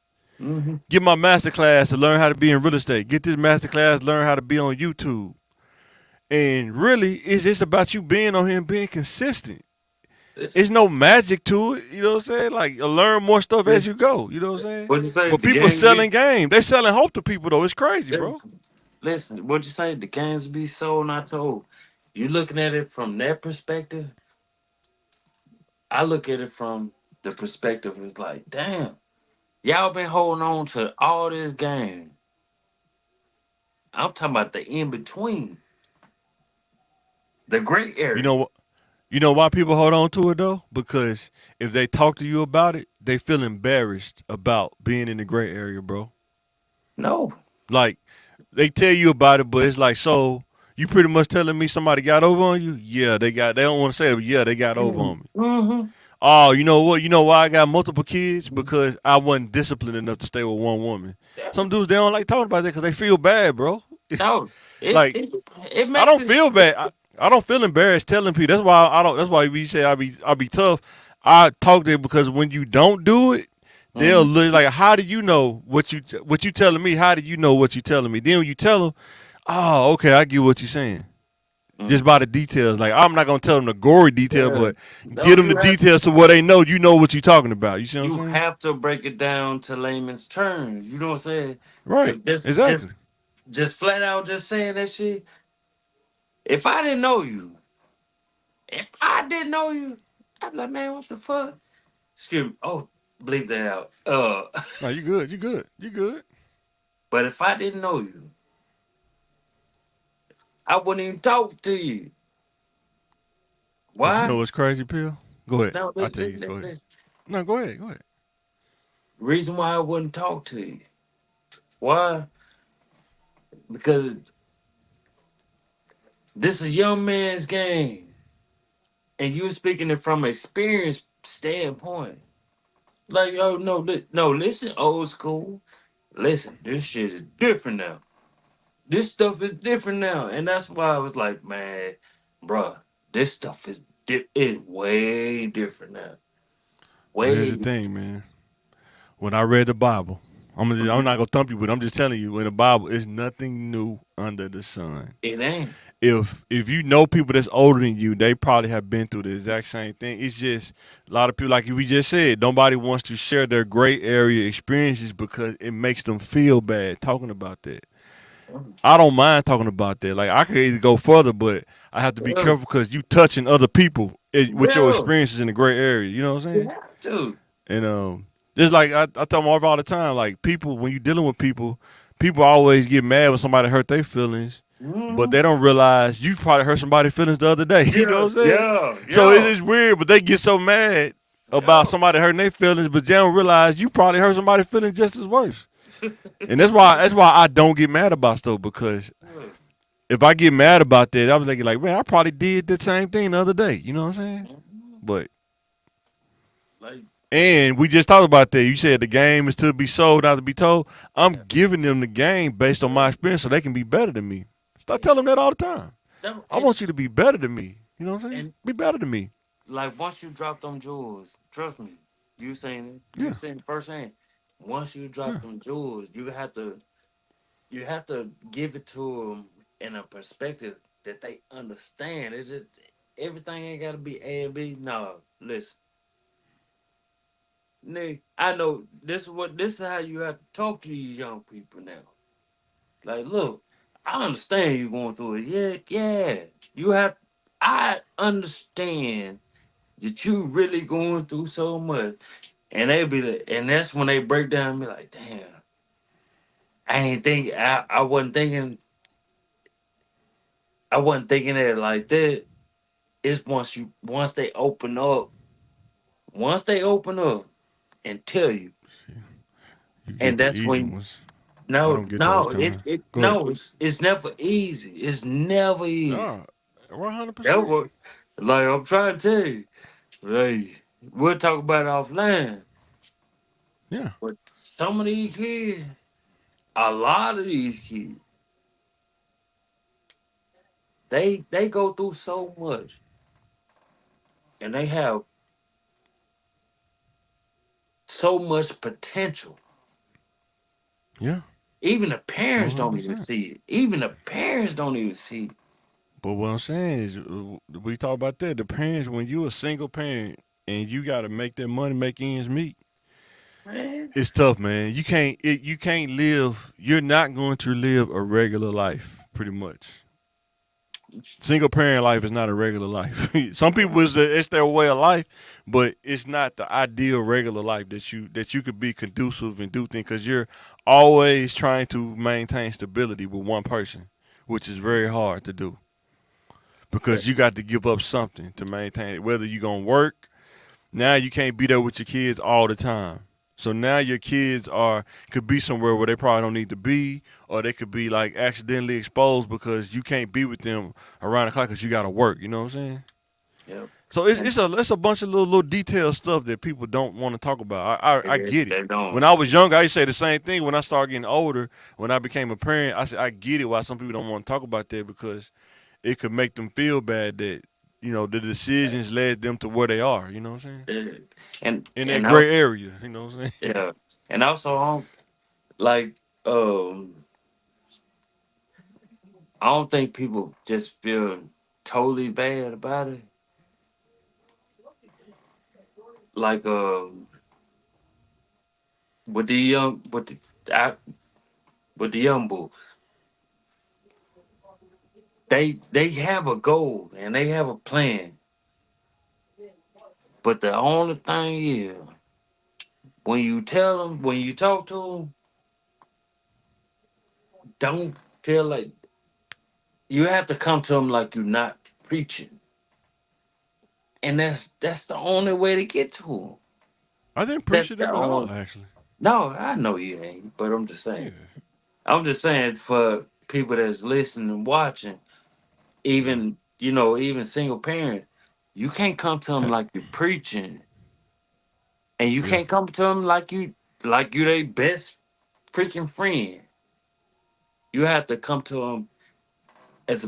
Speaker 2: Mm-hmm.
Speaker 1: Get my master class to learn how to be in real estate. Get this master class, learn how to be on YouTube. And really, it's just about you being on here and being consistent. It's
Speaker 2: Listen,
Speaker 1: no magic to it. You know what I'm saying? Like you learn more stuff as you
Speaker 2: listen.
Speaker 1: go. You know what I'm saying?
Speaker 2: What you say?
Speaker 1: But
Speaker 2: The
Speaker 1: people
Speaker 2: games be
Speaker 1: selling game. They selling hope to people though. It's crazy, bro.
Speaker 2: listen. Listen. What you say? The games be sold, not told. You looking at it from that perspective. I look at it from the perspective is like, damn, y'all been holding on to all this game. I'm talking about the in between, the gray
Speaker 1: You know
Speaker 2: area.
Speaker 1: what? You know why people hold on to it though? Because if they talk to you about it, they feel embarrassed about being in the gray area, bro.
Speaker 2: No.
Speaker 1: Like they tell you about it, but it's like, so you pretty much telling me somebody got over on you? Yeah, they got. They don't want to say it, but yeah, they got over on me.
Speaker 2: Mm-hmm.
Speaker 1: Oh, you know what? You know why I got multiple kids? Because I wasn't disciplined enough to stay with one woman. Some dudes they don't like talking about that because they feel bad, bro.
Speaker 2: No. It,
Speaker 1: Like
Speaker 2: it it
Speaker 1: I
Speaker 2: makes
Speaker 1: don't
Speaker 2: it.
Speaker 1: feel bad. I don't feel embarrassed telling people. That's why I don't. That's why we say I be tough. I talk there because when you don't do it, they'll
Speaker 2: Mm-hmm.
Speaker 1: look like, how do you know what you telling me? How do you know what you telling me? Then when you tell them, oh, okay, I get what you're saying. Just
Speaker 2: Mm-hmm.
Speaker 1: by the details. Like I'm not gonna tell them the gory detail,
Speaker 2: Yeah.
Speaker 1: but
Speaker 2: No,
Speaker 1: give them the details to where they know you know what you're talking about. You see what I'm
Speaker 2: you
Speaker 1: saying?
Speaker 2: have to break it down to layman's terms. You know what I'm saying? Because
Speaker 1: Right. Exactly.
Speaker 2: just flat out just saying that shit. If I didn't know you, if I didn't know you, I'd be like, man, what the fuck? Excuse me. Oh, bleep that out.
Speaker 1: No, you good. You good. You good.
Speaker 2: But if I didn't know you, I wouldn't even talk to you.
Speaker 1: But you
Speaker 2: Why?
Speaker 1: know what's crazy, Pill? Go ahead.
Speaker 2: No,
Speaker 1: I'll tell you. Go ahead.
Speaker 2: listen.
Speaker 1: No, go ahead. Go ahead.
Speaker 2: Reason why I wouldn't talk to you. Why? Because this is young man's game, and you speaking it from experience standpoint. Like, oh no, no, listen, old school. Listen, this shit is different now. This stuff is different now, and that's why I was like, man, bruh, this stuff is way different now.
Speaker 1: Well, here's the
Speaker 2: Way.
Speaker 1: thing, man. When I read the Bible, I'm
Speaker 2: Mhm.
Speaker 1: not gonna thump you, but I'm just telling you, in the Bible, it's nothing new under the sun.
Speaker 2: It ain't.
Speaker 1: If you know people that's older than you, they probably have been through the exact same thing. It's just a lot of people, like we just said, nobody wants to share their gray area experiences because it makes them feel bad talking about that. I don't mind talking about that. Like I could either go further, but I have to be
Speaker 2: Yeah,
Speaker 1: careful because you touching other people with your
Speaker 2: yeah,
Speaker 1: experiences in the gray area. You know what I'm
Speaker 2: you
Speaker 1: saying?
Speaker 2: have to.
Speaker 1: And just like I tell my wife all the time, like people when you're dealing with people, people always get mad when somebody hurt their feelings, but
Speaker 2: Mhm.
Speaker 1: they don't realize you probably hurt somebody's feelings the other day. You know
Speaker 2: Yeah,
Speaker 1: what I'm saying?
Speaker 2: yeah,
Speaker 1: So
Speaker 2: yeah,
Speaker 1: it's weird, but they get so mad about
Speaker 2: yeah.
Speaker 1: somebody hurting their feelings, but they don't realize you probably hurt somebody's feelings just as worse. And that's why I don't get mad about stuff because if I get mad about that, I was thinking like, man, I probably did the same thing the other day. You know what I'm saying? But
Speaker 2: Like,
Speaker 1: and we just talked about that. You said the game is to be sold, not to be told. I'm
Speaker 2: yeah,
Speaker 1: giving them the game based on my experience so they can be better than me. Start telling them that all the time.
Speaker 2: no,
Speaker 1: I want you to be better than me. You know what I'm saying?
Speaker 2: and
Speaker 1: Be better than me.
Speaker 2: like once you drop them jewels, trust me, you saying it, you
Speaker 1: Yeah.
Speaker 2: saying it firsthand. Once you
Speaker 1: Yeah.
Speaker 2: drop them jewels, you have to give it to them in a perspective that they understand. It's just everything ain't got to be A and B. No, listen, Nick, I know this is how you have to talk to these young people now. Like, look, I understand you going through it. Yeah, yeah. You have. I understand that you really going through so much, and they be like, and that's when they break down and be like, damn, I ain't think, I wasn't thinking, I wasn't thinking it like that. It's once they open up and tell you,
Speaker 1: You
Speaker 2: and
Speaker 1: get the
Speaker 2: that's
Speaker 1: easy
Speaker 2: when
Speaker 1: ones. I
Speaker 2: no,
Speaker 1: don't get those
Speaker 2: no,
Speaker 1: kind.
Speaker 2: it
Speaker 1: Go ahead.
Speaker 2: no, it's never easy. It's never easy.
Speaker 1: No, 100%.
Speaker 2: Ever, like I'm trying to tell you, like we'll talk about it offline.
Speaker 1: Yeah.
Speaker 2: But some of these kids, a lot of these kids, they go through so much, and they have so much potential.
Speaker 1: Yeah.
Speaker 2: Even the parents don't even
Speaker 1: 100%.
Speaker 2: see it. Even the parents don't even see it.
Speaker 1: But what I'm saying is, we talk about that. The parents, when you a single parent and you got to make that money, make ends meet,
Speaker 2: Man,
Speaker 1: it's tough, man. You can't live. You're not going to live a regular life, pretty much. Single parent life is not a regular life. Some people it's their way of life, but it's not the ideal regular life that you could be conducive and do things because you're always trying to maintain stability with one person, which is very hard to do because you got to give up something to maintain it. Whether you're gonna work now, you can't be there with your kids all the time. So now your kids are could be somewhere where they probably don't need to be, or they could be like accidentally exposed because you can't be with them around the clock because you got to work. You know what I'm saying?
Speaker 2: yep.
Speaker 1: So it's
Speaker 2: And
Speaker 1: it's a bunch of little detailed stuff that people don't want to talk about. I get it.
Speaker 2: they
Speaker 1: When
Speaker 2: don't.
Speaker 1: I was younger, I used to say the same thing. When I started getting older, when I became a parent, I said I get it why some people don't want to talk about that because it could make them feel bad that the decisions led them to where they are. You know what I'm saying?
Speaker 2: Uh, and
Speaker 1: In that
Speaker 2: and
Speaker 1: gray
Speaker 2: also,
Speaker 1: area. You know what I'm saying?
Speaker 2: yeah, and also, like I don't think people just feel totally bad about it. Like with the young I, with the young bulls, they have a goal and they have a plan. But the only thing is, when you tell them, when you talk to them, don't feel like you have to come to them like you're not preaching, and that's the only way to get to them.
Speaker 1: I didn't
Speaker 2: That's
Speaker 1: appreciate
Speaker 2: the
Speaker 1: them at all,
Speaker 2: only.
Speaker 1: actually.
Speaker 2: No, I know you ain't, but I'm just
Speaker 1: Yeah,
Speaker 2: saying. I'm just saying for people that's listening and watching,
Speaker 1: yeah,
Speaker 2: even even single parent, you can't come to them like you're preaching, and you
Speaker 1: yeah,
Speaker 2: can't come to them like you their best freaking friend. You have to come to them as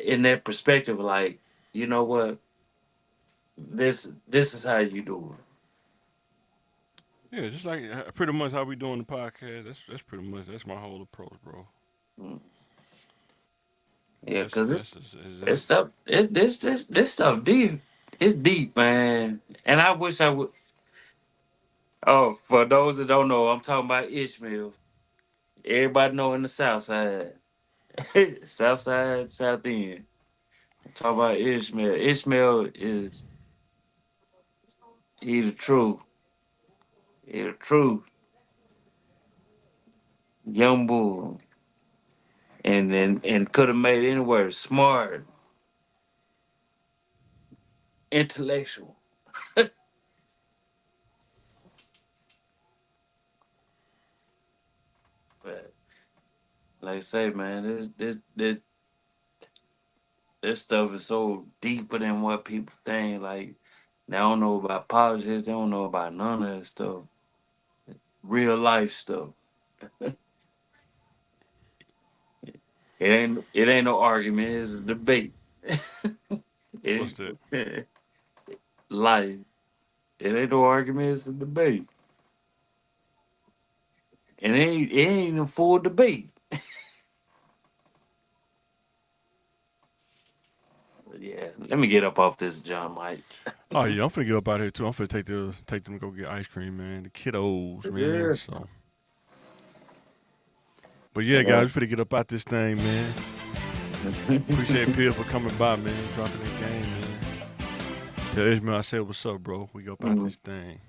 Speaker 2: in that perspective, like you know what, this is how you do
Speaker 1: yeah. Just like pretty much how we doing the podcast. That's pretty much that's my whole approach, bro.
Speaker 2: it. Yeah,
Speaker 1: That's
Speaker 2: because
Speaker 1: that's
Speaker 2: it's
Speaker 1: exactly.
Speaker 2: stuff. This stuff deep. It's deep, man. And I wish I would. Oh, for those that don't know, I'm talking about Ishmael. Everybody know in the South Side, South Side, South End. I'm talking about Ishmael. Ishmael is he the truth. He the truth. Young bull, and could have made anywhere smart, intellectual. like I say, man, this stuff is so deeper than what people think. Like they don't know about politics, they don't know about none of that stuff. Real life stuff. It ain't no argument, it's a debate.
Speaker 1: What's
Speaker 2: it
Speaker 1: that?
Speaker 2: life. It ain't no argument, it's a debate. And it ain't a full debate. Yeah, let me get up off this John Mike.
Speaker 1: Oh yeah, I'm finna get up out here too. I'm finna take them to go get ice cream, man. The kiddos, man.
Speaker 2: Yeah.
Speaker 1: So, but yeah, guys, we finna get up out this thing, man. Appreciate Pia for coming by, man. Dropping that game, man. Tell Ishmael I said what's up, bro. We go up out
Speaker 2: Mm.
Speaker 1: this thing.